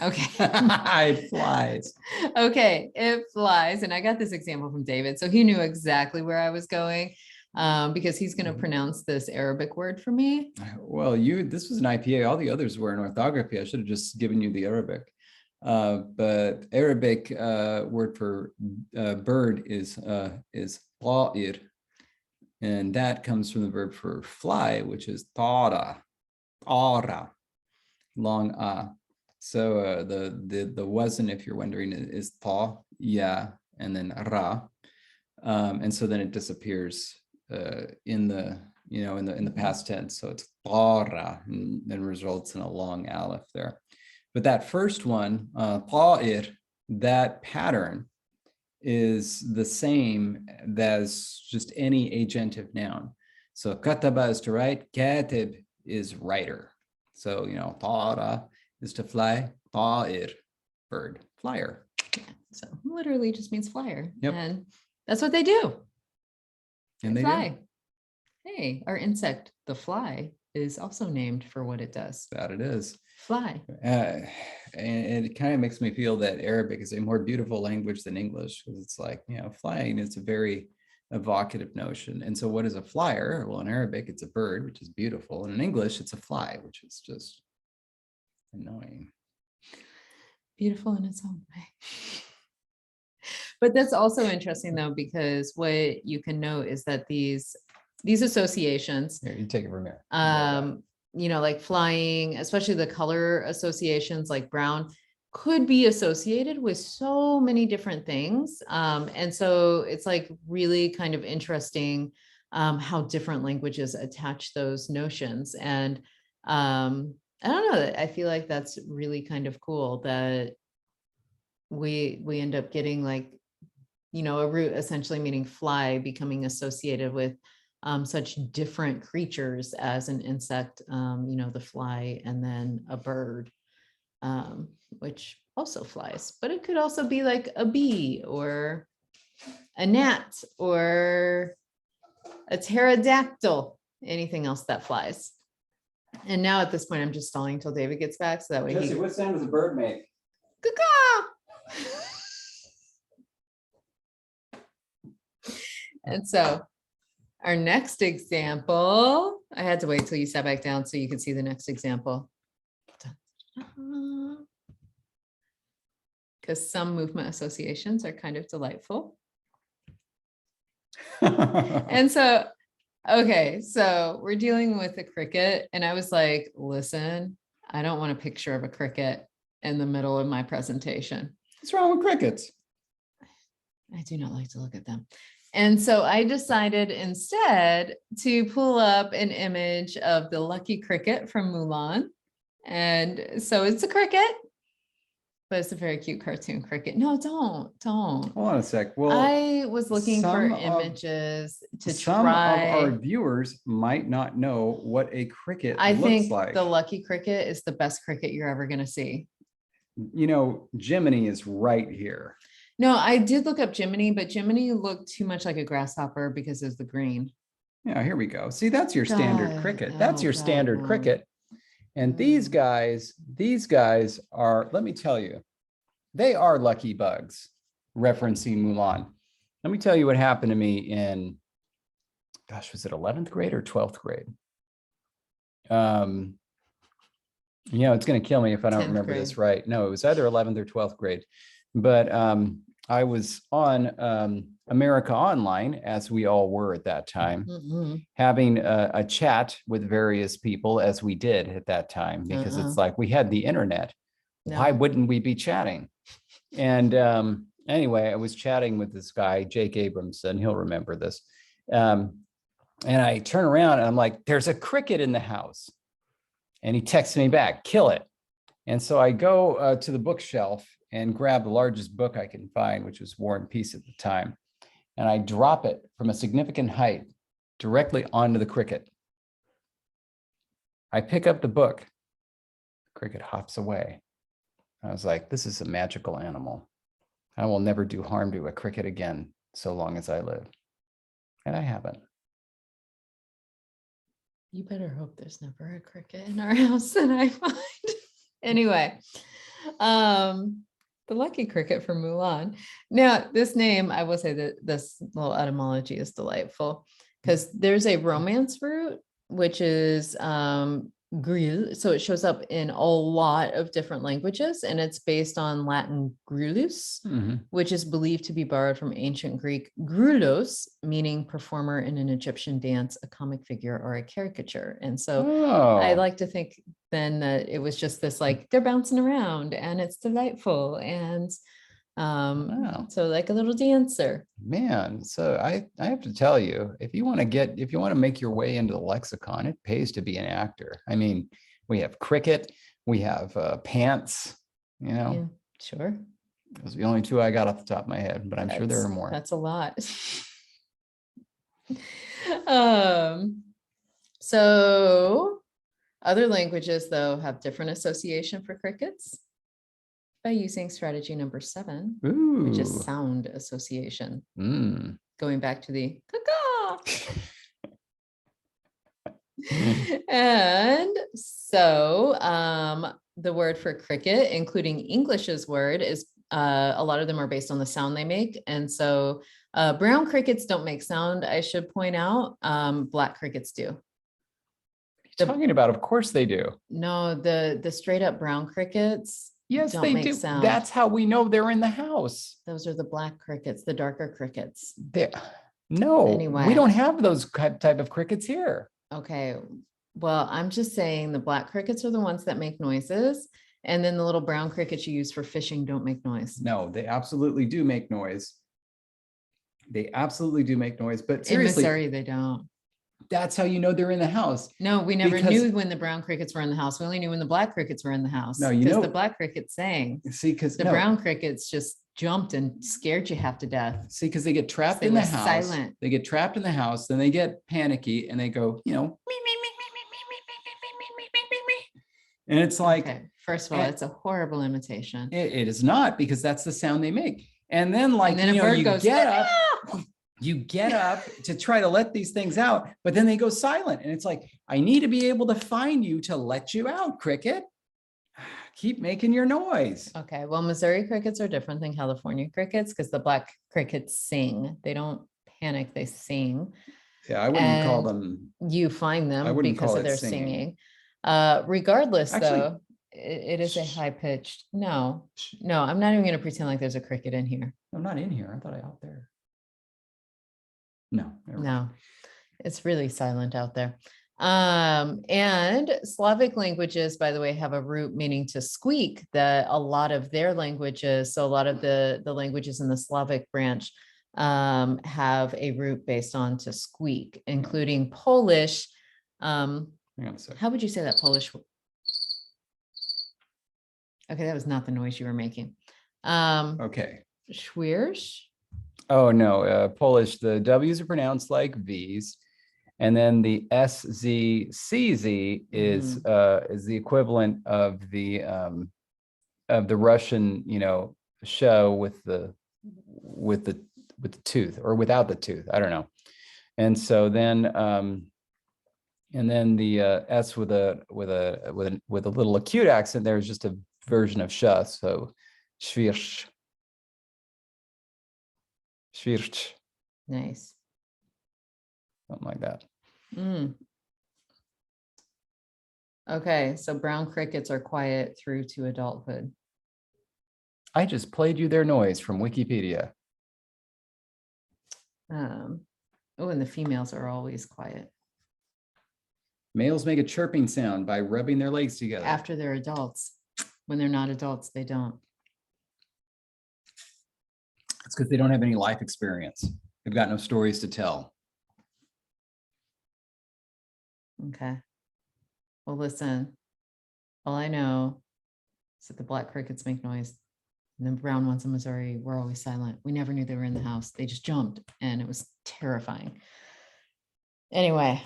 A: Okay.
B: It flies.
A: Okay, it flies. And I got this example from David. So he knew exactly where I was going. Because he's going to pronounce this Arabic word for me.
B: Well, this was an IPA. All the others were in orthography. I should have just given you the Arabic. But Arabic word for bird is ta'ir. And that comes from the verb for fly, which is tara, long a. So the wazn, if you're wondering, is ta, yeah, and then ra. And so then it disappears in the past tense, so it's tara, and results in a long aleph there. But that first one, ta'ir, that pattern is the same as just any agentive noun. So kataba is to write, katib is writer. So, you know, tara is to fly, ta'ir, bird, flyer.
A: So literally just means flyer.
B: Yep.
A: And That's what they do.
B: And
A: They
B: they
A: fly.
B: do.
A: Hey, our insect, the fly, is also named for what it does.
B: That it is.
A: Fly.
B: And it kind of makes me feel that Arabic is a more beautiful language than English, because it's like, flying is a very evocative notion. And so what is a flyer? Well, in Arabic, it's a bird, which is beautiful. And in English, it's a fly, which is just annoying.
A: Beautiful in its own way. But that's also interesting though, because what you can note is that these associations,
B: Here, you take it from here.
A: like flying, especially the color associations like brown, could be associated with so many different things. And so it's like really kind of interesting how different languages attach those notions. And I don't know, I feel like that's really kind of cool that we end up getting like, a root essentially meaning fly becoming associated with such different creatures as an insect, the fly, and then a bird, which also flies, but it could also be like a bee or a gnat or a pterodactyl, anything else that flies. And now at this point, I'm just stalling until David gets back so that way
B: Jesse, what sound does a bird make?
A: Caw-caw! And so our next example, I had to wait till you sat back down so you could see the next example. Because some movement associations are kind of delightful. And so, okay, so we're dealing with a cricket. And I was like, listen, I don't want a picture of a cricket in the middle of my presentation.
B: What's wrong with crickets?
A: I do not like to look at them. And so I decided instead to pull up an image of the lucky cricket from Mulan. And so it's a cricket, but it's a very cute cartoon cricket. No, don't.
B: Hold on a sec. Well,
A: I was looking for images to
B: some of our
A: try.
B: viewers might not know what a cricket
A: I
B: looks
A: think
B: like.
A: the lucky cricket is the best cricket you're ever going to see.
B: Jiminy is right here.
A: No, I did look up Jiminy, but Jiminy looked too much like a grasshopper because of the green.
B: Yeah, here we go. See, that's your standard cricket. That's your standard
A: no.
B: cricket. And these guys are, let me tell you, they are lucky bugs, referencing Mulan. Let me tell you what happened to me in, gosh, was it 11th grade or 12th grade? It's going to kill me if I don't remember
A: grade.
B: this right. No, it was either 11th or 12th grade. But I was on America Online, as we all were at that time, having a chat with various people, as we did at that time, because it's like we had the internet. No. Why wouldn't we be chatting? And anyway, I was chatting with this guy, Jake Abramson. He'll remember this. And I turn around and I'm like, there's a cricket in the house. And he texts me back, kill it. And so I go to the bookshelf and grab the largest book I can find, which was War and Peace at the time. And I drop it from a significant height directly onto the cricket. I pick up the book. The cricket hops away. I was like, this is a magical animal. I will never do harm to a cricket again so long as I live. And I haven't.
A: You better hope there's never a cricket in our house that I find. Anyway, the lucky cricket from Mulan. Now, this name, I will say that this little etymology is delightful because there's a romance root, which is gril. So it shows up in a lot of different languages, and it's based on Latin grulus, which is believed to be borrowed from ancient Greek grulos, meaning performer in an Egyptian dance, a comic figure, or a caricature. And so I like to think then that it was just this, like, they're bouncing around and it's delightful. And so like a little dancer.
B: Man, so I have to tell you, if you want to make your way into the lexicon, it pays to be an actor. I mean, we have cricket, we have pants,
A: Yeah, sure.
B: Those are the only two I got off the top of my head, but I'm sure there are more.
A: That's a lot. So other languages, though, have different association for crickets. by using strategy number 7,
B: Ooh.
A: which is sound association. Going back to the caca. And so the word for cricket, including English's word, is a lot of them are based on the sound they make. And so brown crickets don't make sound, I should point out. Black crickets do.
B: Talking about, of course they do.
A: No, the straight up brown crickets.
B: Yes,
A: don't
B: they
A: make
B: do.
A: Sound.
B: That's how we know they're in the house.
A: Those are the black crickets, the darker crickets.
B: No,
A: Anyway.
B: we don't have those type of crickets here.
A: Okay. Well, I'm just saying the black crickets are the ones that make noises. And then the little brown crickets you use for fishing don't make noise.
B: No, they absolutely do make noise. They absolutely do make noise. But seriously,
A: in Missouri, they don't.
B: That's how you know they're in the house.
A: No, we never knew when the brown crickets were in the house. We only knew when the black crickets were in the house.
B: No, you know,
A: the black crickets sang.
B: See, because
A: the brown crickets just jumped and scared you half to death.
B: See, because they get trapped in the house. Silent. They get trapped in the house, then they get panicky and they go, you know, and it's like,
A: okay. First of all, it's a horrible imitation.
B: It is not, because that's the sound they make. And then, like, you know, you get up. You get up to try to let these things out, but then they go silent. And it's like, I need to be able to find you to let you out, cricket. Keep making your noise.
A: Okay. Well, Missouri crickets are different than California crickets because the black crickets sing. They don't panic, they sing.
B: Yeah, I wouldn't call them.
A: You find them because of their singing. Regardless,
B: actually,
A: though, it is a high pitched. No, I'm not even going to pretend like there's a cricket in here.
B: I'm not in here. I thought I out there. No,
A: it's really silent out there. And Slavic languages, by the way, have a root meaning to squeak, that a lot of their languages, so a lot of the languages in the Slavic branch have a root based on to squeak, including Polish. How would you say that Polish? Okay, that was not the noise you were making.
B: Okay.
A: Schwierz?
B: Oh, no, Polish, the W's are pronounced like V's. And then the SZCZ is the equivalent of the Russian, you know, show with the tooth or without the tooth. I don't know. And so then the S with a little acute accent there is just a version of sh. So Schwierz. Schwierz.
A: Nice.
B: Something like that.
A: Okay, so brown crickets are quiet through to adulthood.
B: I just played you their noise from Wikipedia.
A: Oh, and the females are always quiet.
B: Males make a chirping sound by rubbing their legs together.
A: After they're adults. When they're not adults, they don't.
B: It's because they don't have any life experience. They've got no stories to tell.
A: Okay. Well, listen, all I know is that the black crickets make noise and the brown ones in Missouri were always silent. We never knew they were in the house. They just jumped and it was terrifying. Anyway.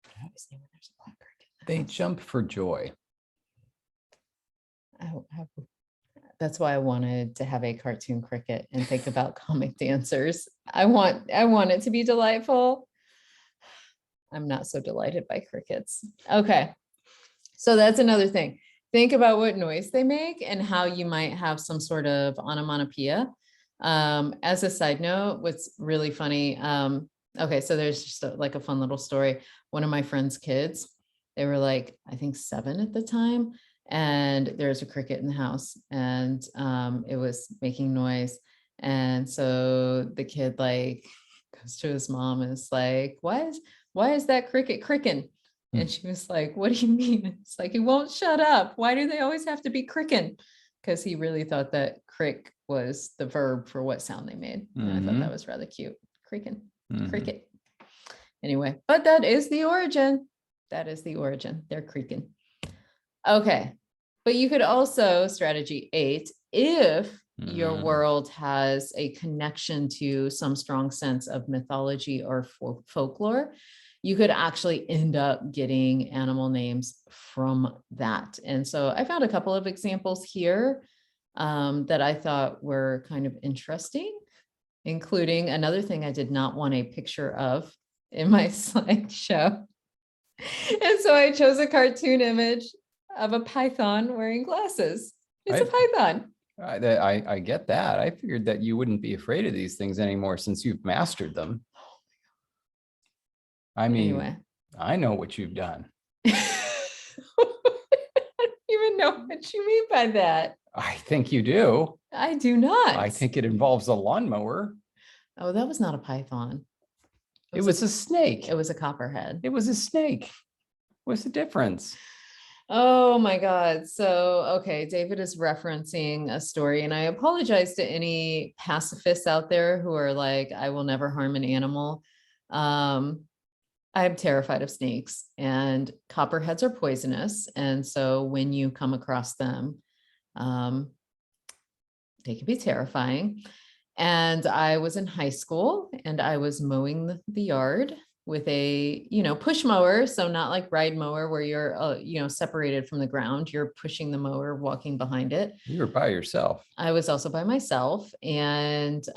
A: I always knew when there's a black cricket.
B: They jump for joy.
A: That's why I wanted to have a cartoon cricket and think about comic dancers. I want it to be delightful. I'm not so delighted by crickets. Okay. So that's another thing. Think about what noise they make and how you might have some sort of onomatopoeia. As a side note, what's really funny. Okay. So there's just like a fun little story. One of my friend's kids, they were like, I think 7 at the time. And there's a cricket in the house and it was making noise. And so the kid like goes to his mom and is like, why is that cricket cricking? And she was like, what do you mean? It's like, he won't shut up. Why do they always have to be cricking? Because he really thought that crick was the verb for what sound they made. And I thought that was rather cute. Cricking, cricket. Anyway, but that is the origin. That is the origin. They're creaking. Okay. But you could also, strategy 8, if your world has a connection to some strong sense of mythology or folklore, you could actually end up getting animal names from that. And so I found a couple of examples here that I thought were kind of interesting, including another thing I did not want a picture of in my slideshow. And so I chose a cartoon image of a python wearing glasses. It's a python.
B: I get that. I figured that you wouldn't be afraid of these things anymore since you've mastered them. I mean,
A: Anyway.
B: I know what you've done.
A: I don't even know what you mean by that.
B: I think you do.
A: I do not.
B: I think it involves a lawnmower.
A: Oh, that was not a python.
B: It was a snake.
A: It was a copperhead.
B: It was a snake. What's the difference?
A: Oh my God. So, okay, David is referencing a story, and I apologize to any pacifists out there who are like, I will never harm an animal. I'm terrified of snakes, and copperheads are poisonous. And so when you come across them, they can be terrifying. And I was in high school and I was mowing the yard with a, push mower. So not like ride mower where you're, separated from the ground. You're pushing the mower, walking behind it.
B: You were by yourself.
A: I was also by myself. And as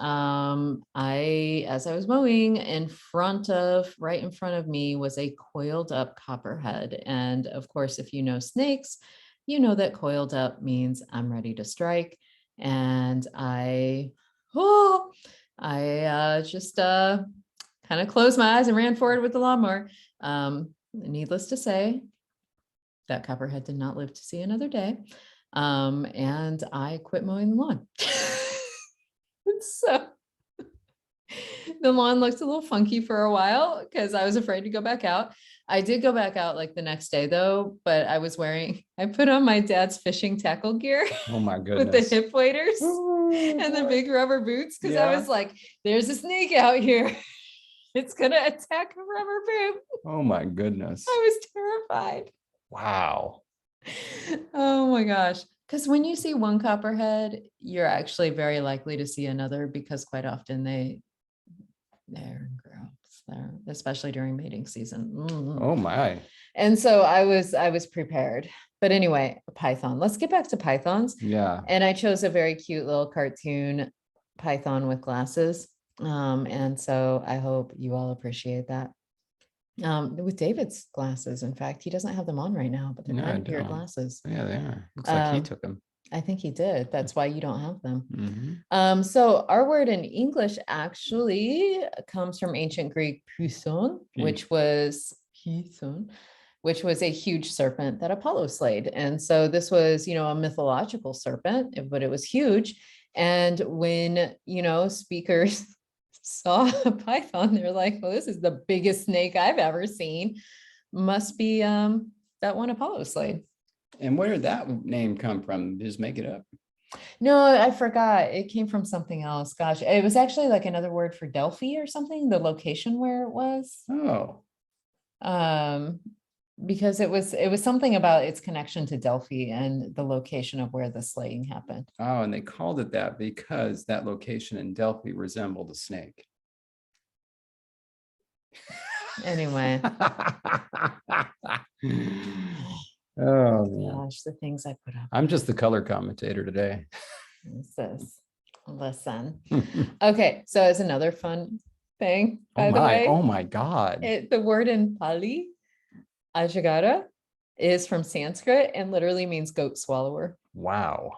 A: I was mowing, right in front of me was a coiled up copperhead. And of course, if you know snakes, you know that coiled up means I'm ready to strike. And I just kind of closed my eyes and ran forward with the lawnmower. Needless to say, that copperhead did not live to see another day. And I quit mowing the lawn. So the lawn looked a little funky for a while because I was afraid to go back out. I did go back out like the next day though, but I put on my dad's fishing tackle gear.
B: Oh my goodness.
A: With the hip waders and the big rubber boots. Cause I was like, there's a snake out here. It's going to attack a rubber boot.
B: Oh my goodness.
A: I was terrified.
B: Wow.
A: Oh my gosh. Because when you see one copperhead, you're actually very likely to see another because quite often they're in groups there, especially during mating season.
B: Oh my.
A: And so I was prepared. But anyway, a python. Let's get back to pythons.
B: Yeah.
A: And I chose a very cute little cartoon python with glasses. And so I hope you all appreciate that. With David's glasses, in fact, he doesn't have them on right now, but they're kind of weird glasses.
B: Yeah, they are. Looks like he took them.
A: I think he did. That's why you don't have them.
B: Mm-hmm.
A: So our word in English actually comes from ancient Greek python, which was a huge serpent that Apollo slayed. And so this was, a mythological serpent, but it was huge. And when, speakers saw a python, they're like, well, this is the biggest snake I've ever seen. Must be that one Apollo slayed.
B: And where did that name come from? Just make it up.
A: No, I forgot. It came from something else. Gosh, it was actually like another word for Delphi or something, the location where it was.
B: Oh.
A: Because it was something about its connection to Delphi and the location of where the slaying happened.
B: Oh, and they called it that because that location in Delphi resembled a snake.
A: Anyway.
B: Oh
A: gosh, the things I put up.
B: I'm just the color commentator today.
A: Listen. Okay, so as another fun thing, by the way.
B: Oh my God.
A: The word in Pali, Ajagara, is from Sanskrit and literally means goat swallower.
B: Wow.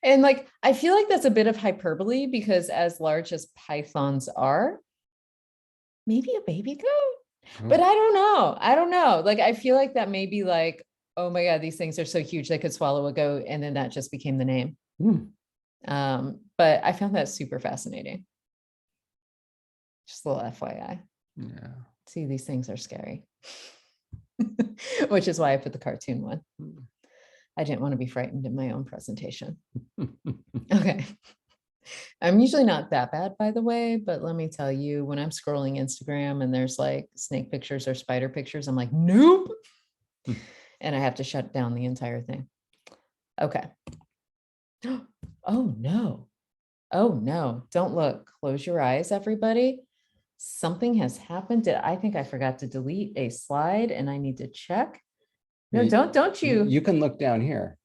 A: And I feel like that's a bit of hyperbole because as large as pythons are, maybe a baby goat, but I don't know. I feel like that may be oh my God, these things are so huge they could swallow a goat. And then that just became the name. But I found that super fascinating. Just a little FYI.
B: Yeah.
A: See, these things are scary. Which is why I put the cartoon one. I didn't want to be frightened in my own presentation. Okay. I'm usually not that bad, by the way, but let me tell you, when I'm scrolling Instagram and there's snake pictures or spider pictures, I'm like, nope. And I have to shut down the entire thing. Okay. Oh no. Don't look. Close your eyes, everybody. something has happened. I think I forgot to delete a slide and I need to check. No, don't you.
B: You can look down here.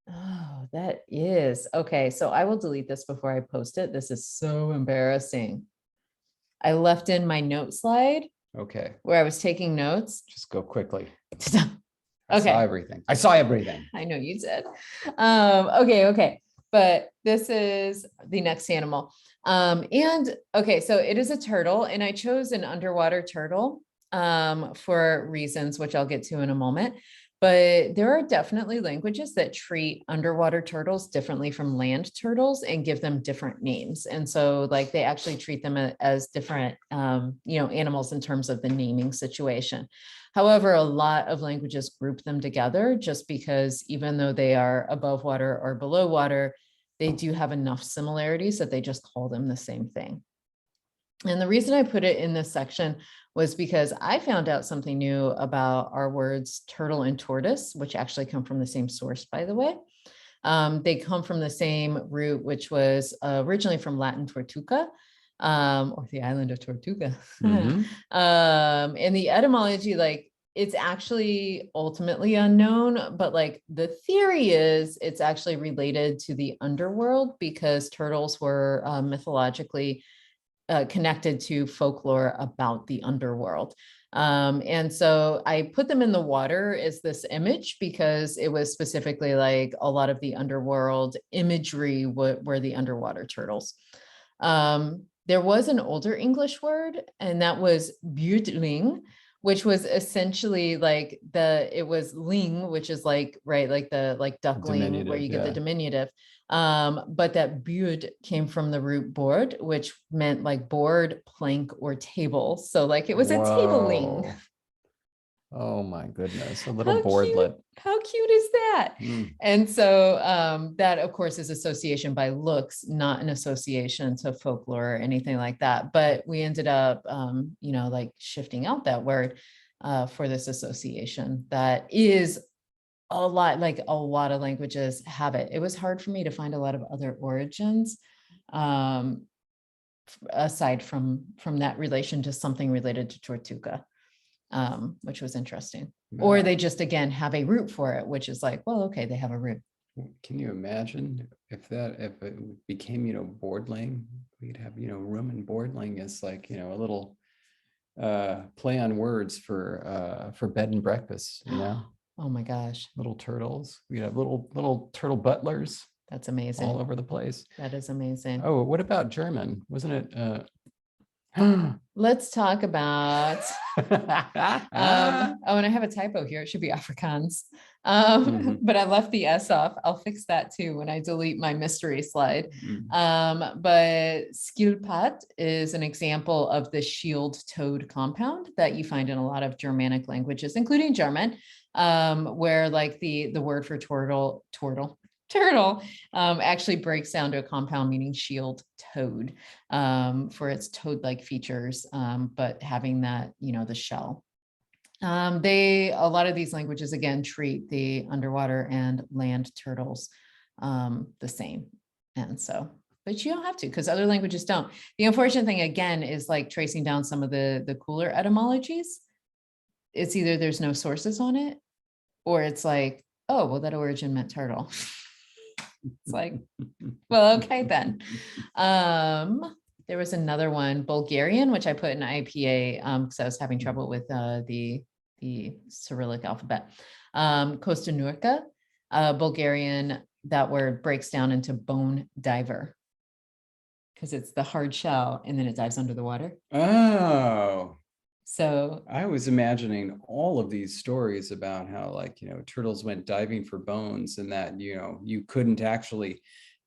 A: Oh, that is okay. So I will delete this before I post it. This is so embarrassing. I left in my note slide.
B: Okay.
A: Where I was taking notes.
B: Just go quickly.
A: I
B: saw everything. I saw everything.
A: I know you did. Okay. But this is the next animal. And okay, so it is a turtle, and I chose an underwater turtle for reasons which I'll get to in a moment. But there are definitely languages that treat underwater turtles differently from land turtles and give them different names. And so like they actually treat them as different, animals in terms of the naming situation. However, a lot of languages group them together just because even though they are above water or below water, they do have enough similarities that they just call them the same thing. And the reason I put it in this section was because I found out something new about our words turtle and tortoise, which actually come from the same source, by the way. They come from the same root, which was originally from Latin tortuga, or the island of Tortuga.
B: Mhm.
A: And the etymology, like it's actually ultimately unknown, but like the theory is it's actually related to the underworld because turtles were mythologically connected to folklore about the underworld. And so I put them in the water as this image because it was specifically like a lot of the underworld imagery were the underwater turtles. There was an older English word, and that was bjudling, which was essentially like it was ling, which is like, right, like the like duckling where you get the diminutive. But that bud came from the root board, which meant like board, plank, or table. So like it was a tabling.
B: Oh my goodness, a little boardlet.
A: How cute is that? And so that of course is association by looks, not an association to folklore or anything like that. But we ended up, like shifting out that word for this association that is a lot of languages have it. It was hard for me to find a lot of other origins aside from that relation to something related to Tortuga, which was interesting. Or they just, again, have a root for it, which is like, well, okay, they have a root.
B: Can you imagine if it became, boardling, we'd have, room and boardling is like, a little play on words for bed and breakfast,
A: Oh my gosh.
B: Little turtles. We'd have little turtle butlers.
A: That's amazing.
B: All over the place.
A: That is amazing.
B: Oh, what about German? Wasn't it?
A: Let's talk about, and I have a typo here. It should be Afrikaans. But I left the S off. I'll fix that too when I delete my mystery slide. But skilpat is an example of the shield-toed compound that you find in a lot of Germanic languages, including German, where like the word for turtle actually breaks down to a compound meaning shield toed for its toad-like features, but having that, the shell. A lot of these languages again treat the underwater and land turtles the same. And so, but you don't have to because other languages don't. The unfortunate thing again is like tracing down some of the cooler etymologies. It's either there's no sources on it, or it's like, oh, well, that origin meant turtle. It's like, well, okay, then. There was another one, Bulgarian, which I put in IPA because I was having trouble with the Cyrillic alphabet. Kostanurka, Bulgarian, that word breaks down into bone diver because it's the hard shell and then it dives under the water.
B: Oh.
A: So
B: I was imagining all of these stories about how turtles went diving for bones and that, you couldn't actually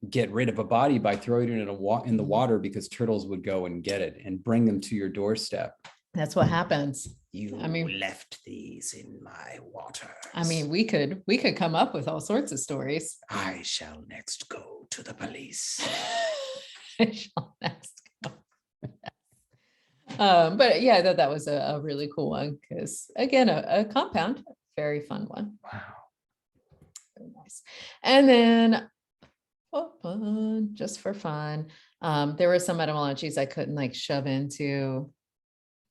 B: get rid of a body by throwing it in the water because turtles would go and get it and bring them to your doorstep.
A: That's what happens.
B: You left these in my water.
A: I mean, we could come up with all sorts of stories.
B: I shall next go to the police.
A: I shall next go. But yeah, I thought that was a really cool one because again, a compound, very fun one.
B: Wow.
A: Very nice. And then just for fun. There were some etymologies I couldn't like shove into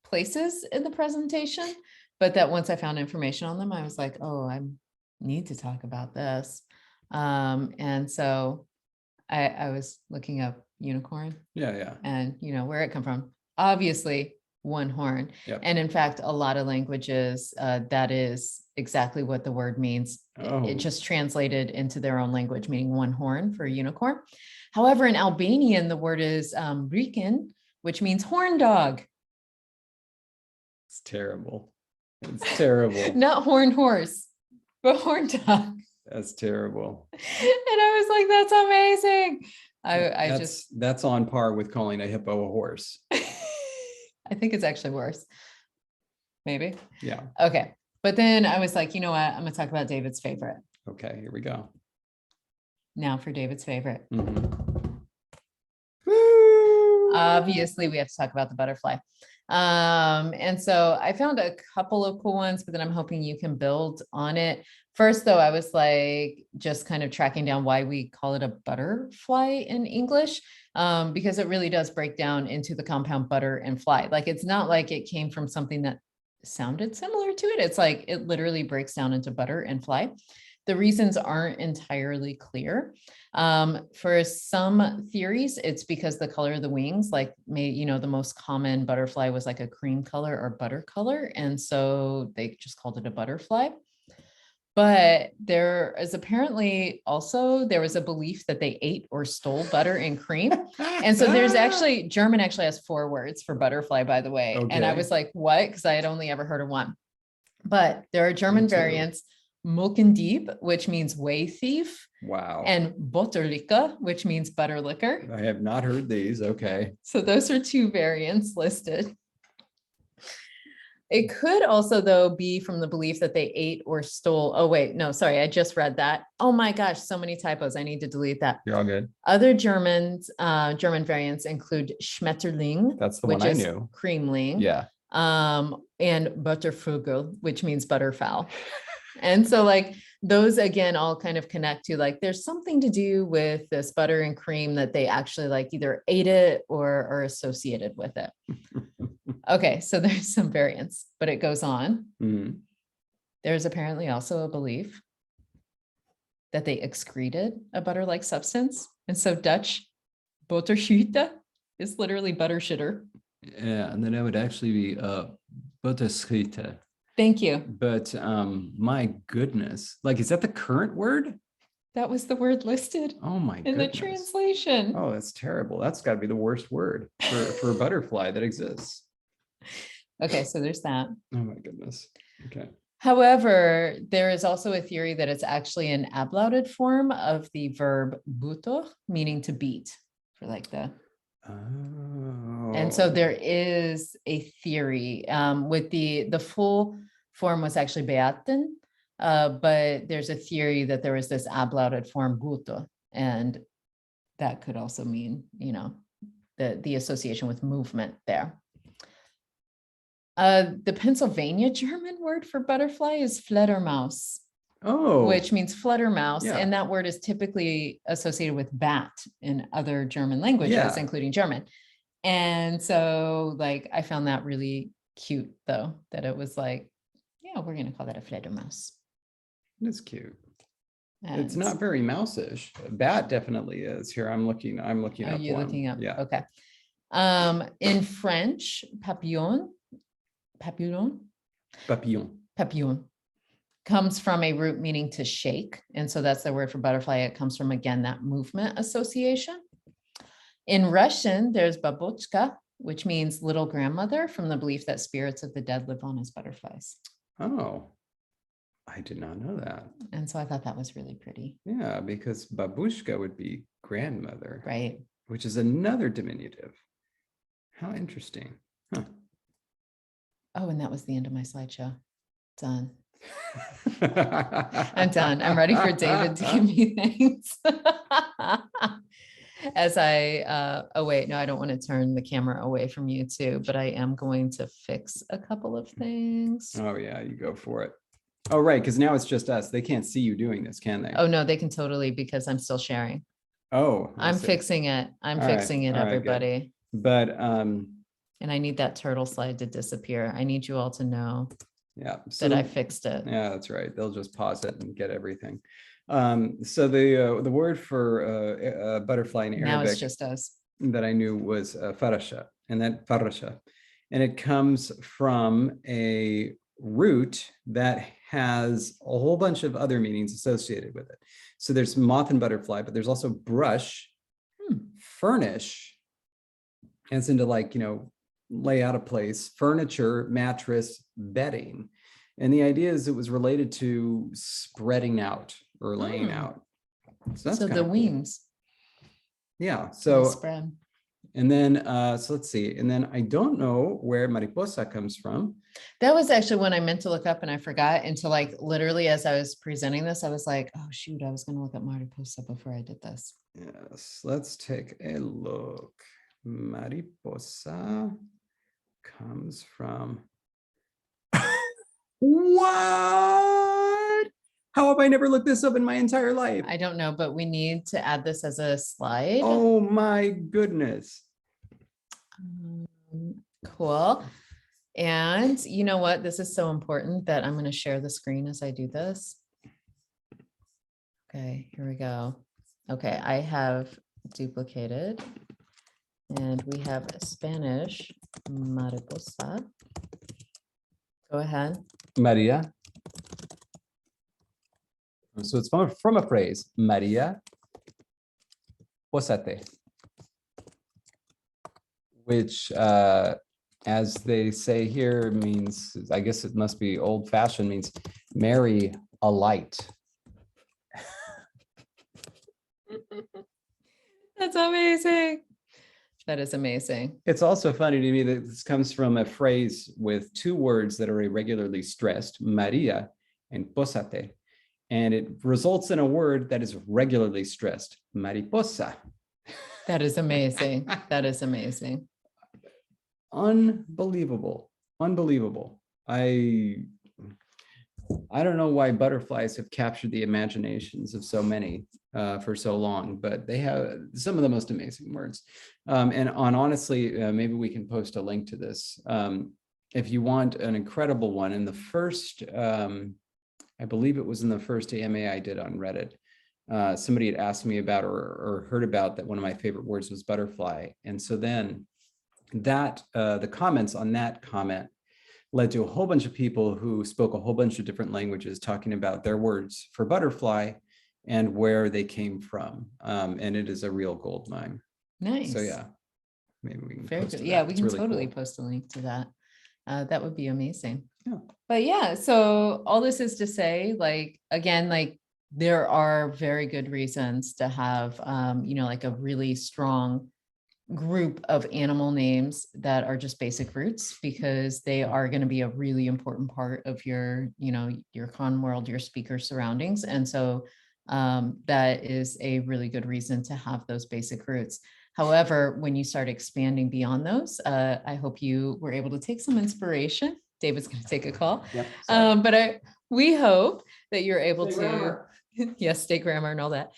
A: places in the presentation, but that once I found information on them, I was like, oh, I need to talk about this. And so I was looking up unicorn
B: Yeah.
A: and where it come from. Obviously, one horn.
B: Yep.
A: And in fact, a lot of languages, that is exactly what the word means. It
B: Oh.
A: just translated into their own language, meaning one horn for unicorn. However, in Albanian, the word is rikin, which means horn dog.
B: It's terrible. It's terrible.
A: Not horn horse, but horn dog.
B: That's terrible.
A: And I was like, that's amazing.
B: That's on par with calling a hippo a horse.
A: I think it's actually worse. Maybe.
B: Yeah.
A: Okay. But then I was like, you know what? I'm going to talk about David's favorite.
B: Okay, here we go.
A: Now for David's favorite.
B: Mhm.
A: Obviously, we have to talk about the butterfly. And so I found a couple of cool ones, but then I'm hoping you can build on it. First, though, I was like just kind of tracking down why we call it a butterfly in English, because it really does break down into the compound butter and fly. Like it's not like it came from something that sounded similar to it. It's like it literally breaks down into butter and fly. The reasons aren't entirely clear. For some theories, it's because the color of the wings, like the most common butterfly was like a cream color or butter color. And so they just called it a butterfly. But there was a belief that they ate or stole butter and cream. And so German actually has 4 words for butterfly, by the way.
B: Okay.
A: And I was like, what? Because I had only ever heard of one. But there are German variants, Mulkendieb, which means way thief.
B: Wow.
A: And Butterlicke, which means butter liquor.
B: I have not heard these. Okay.
A: So those are 2 variants listed. It could also, though, be from the belief that they ate or stole. Oh, wait, no, sorry, I just read that. Oh my gosh, so many typos. I need to delete that.
B: You're all good.
A: Other German variants include Schmetterling.
B: That's the one I knew.
A: Creamling.
B: Yeah.
A: And Buttervogel, which means butterfowl. And so like those again all kind of connect to like there's something to do with this butter and cream that they actually like either ate it or are associated with it. Okay, so there's some variants, but it goes on.
B: Mm-hmm.
A: There's apparently also a belief that they excreted a butter-like substance. And so Dutch butterschieten is literally butter shitter.
B: Yeah, and then it would actually be butterschieten.
A: Thank you.
B: But my goodness, like, is that the current word?
A: That was the word listed.
B: Oh my
A: in
B: goodness.
A: The translation.
B: Oh, that's terrible. That's got to be the worst word for a butterfly that exists.
A: Okay, so there's that.
B: Oh my goodness. Okay.
A: However, there is also a theory that it's actually an ablated form of the verb buto, meaning to beat, for like the.
B: Oh.
A: And so there is a theory with the full form was actually beaten, but there's a theory that there was this ablated form buto, and that could also mean, the association with movement there. The Pennsylvania German word for butterfly is Fledermaus.
B: Oh.
A: Which means fluttermouse.
B: Yeah.
A: And that word is typically associated with bat in other German languages, including German. And so like, I found that really cute though, that it was like, yeah, we're going to call that a Fledermaus.
B: That's cute.
A: And
B: it's not very mouse-ish. Bat definitely is. Here, I'm looking up
A: you
B: one.
A: looking up?
B: Yeah.
A: Okay. In French, papillon comes from a root meaning to shake. And so that's the word for butterfly. It comes from, again, that movement association. In Russian, there's babushka, which means little grandmother, from the belief that spirits of the dead live on as butterflies.
B: Oh, I did not know that.
A: And so I thought that was really pretty.
B: Yeah, because babushka would be grandmother.
A: Right.
B: Which is another diminutive. How interesting. Huh.
A: Oh, and that was the end of my slideshow. Done. I'm done. I'm ready for David to give me things. As oh wait, no, I don't want to turn the camera away from you too, but I am going to fix a couple of things.
B: Oh yeah, you go for it. Oh, right, because now it's just us. They can't see you doing this, can they?
A: Oh no, they can totally, because I'm still sharing.
B: Oh, I
A: I'm
B: see.
A: fixing it. I'm
B: All right.
A: fixing it,
B: All right, good.
A: everybody.
B: But
A: And I need that turtle slide to disappear. I need you all to know
B: yeah,
A: that I fixed it.
B: yeah, that's right. They'll just pause it and get everything. So the word for butterfly in
A: Now it's
B: Arabic
A: just us.
B: that I knew was farasha, and that farasha, and it comes from a root that has a whole bunch of other meanings associated with it. So there's moth and butterfly, but there's also brush, furnish, as into like, lay out a place, furniture, mattress, bedding. And the idea is it was related to spreading out or laying out. So that's
A: So
B: kind
A: the
B: of cool.
A: wings.
B: Yeah.
A: They
B: So,
A: spread.
B: and then, so let's see. And then I don't know where mariposa comes from.
A: That was actually when I meant to look up and I forgot until like literally as I was presenting this, I was like, oh shoot, I was going to look up mariposa before I did this.
B: Yes, let's take a look. Mariposa comes from what? How have I never looked this up in my entire life?
A: I don't know, but we need to add this as a slide.
B: Oh my goodness.
A: Cool. And you know what? This is so important that I'm going to share the screen as I do this. Okay, here we go. Okay, I have duplicated and we have Spanish mariposa. Go ahead.
B: Maria. So it's from a phrase, Maria posate, which, as they say here, means, I guess it must be old fashioned, means marry a light.
A: That's amazing. That is amazing.
B: It's also funny to me that this comes from a phrase with two words that are irregularly stressed, Maria and posate. And it results in a word that is regularly stressed, mariposa.
A: That is amazing. That is amazing.
B: Unbelievable. Unbelievable. I don't know why butterflies have captured the imaginations of so many for so long, but they have some of the most amazing words. And honestly, maybe we can post a link to this. If you want an incredible one, in the first, I believe it was in the first AMA I did on Reddit, somebody had asked me about or heard about that one of my favorite words was butterfly. And so then that the comments on that comment led to a whole bunch of people who spoke a whole bunch of different languages talking about their words for butterfly and where they came from. And it is a real gold mine.
A: Nice.
B: So yeah, maybe we can
A: Very
B: post
A: good.
B: to
A: Yeah,
B: that.
A: we
B: It's
A: can
B: really
A: totally
B: cool.
A: post a link to that. That would be amazing.
B: Yeah.
A: But yeah, so all this is to say, like, again, like there are very good reasons to have, like a really strong group of animal names that are just basic roots, because they are going to be a really important part of your, your con world, your speaker surroundings. And so that is a really good reason to have those basic roots. However, when you start expanding beyond those, I hope you were able to take some inspiration. David's going to take a call.
B: Yep,
A: But we hope that you're able to,
B: grammar.
A: yes, stay grammar and all that.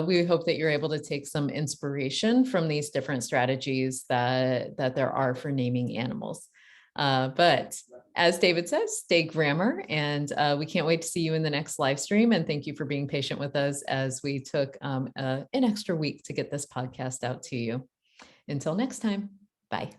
A: We hope that you're able to take some inspiration from these different strategies that there are for naming animals. But as David says, stay grammar, and we can't wait to see you in the next live stream. And thank you for being patient with us as we took an extra week to get this podcast out to you. Until next time, bye.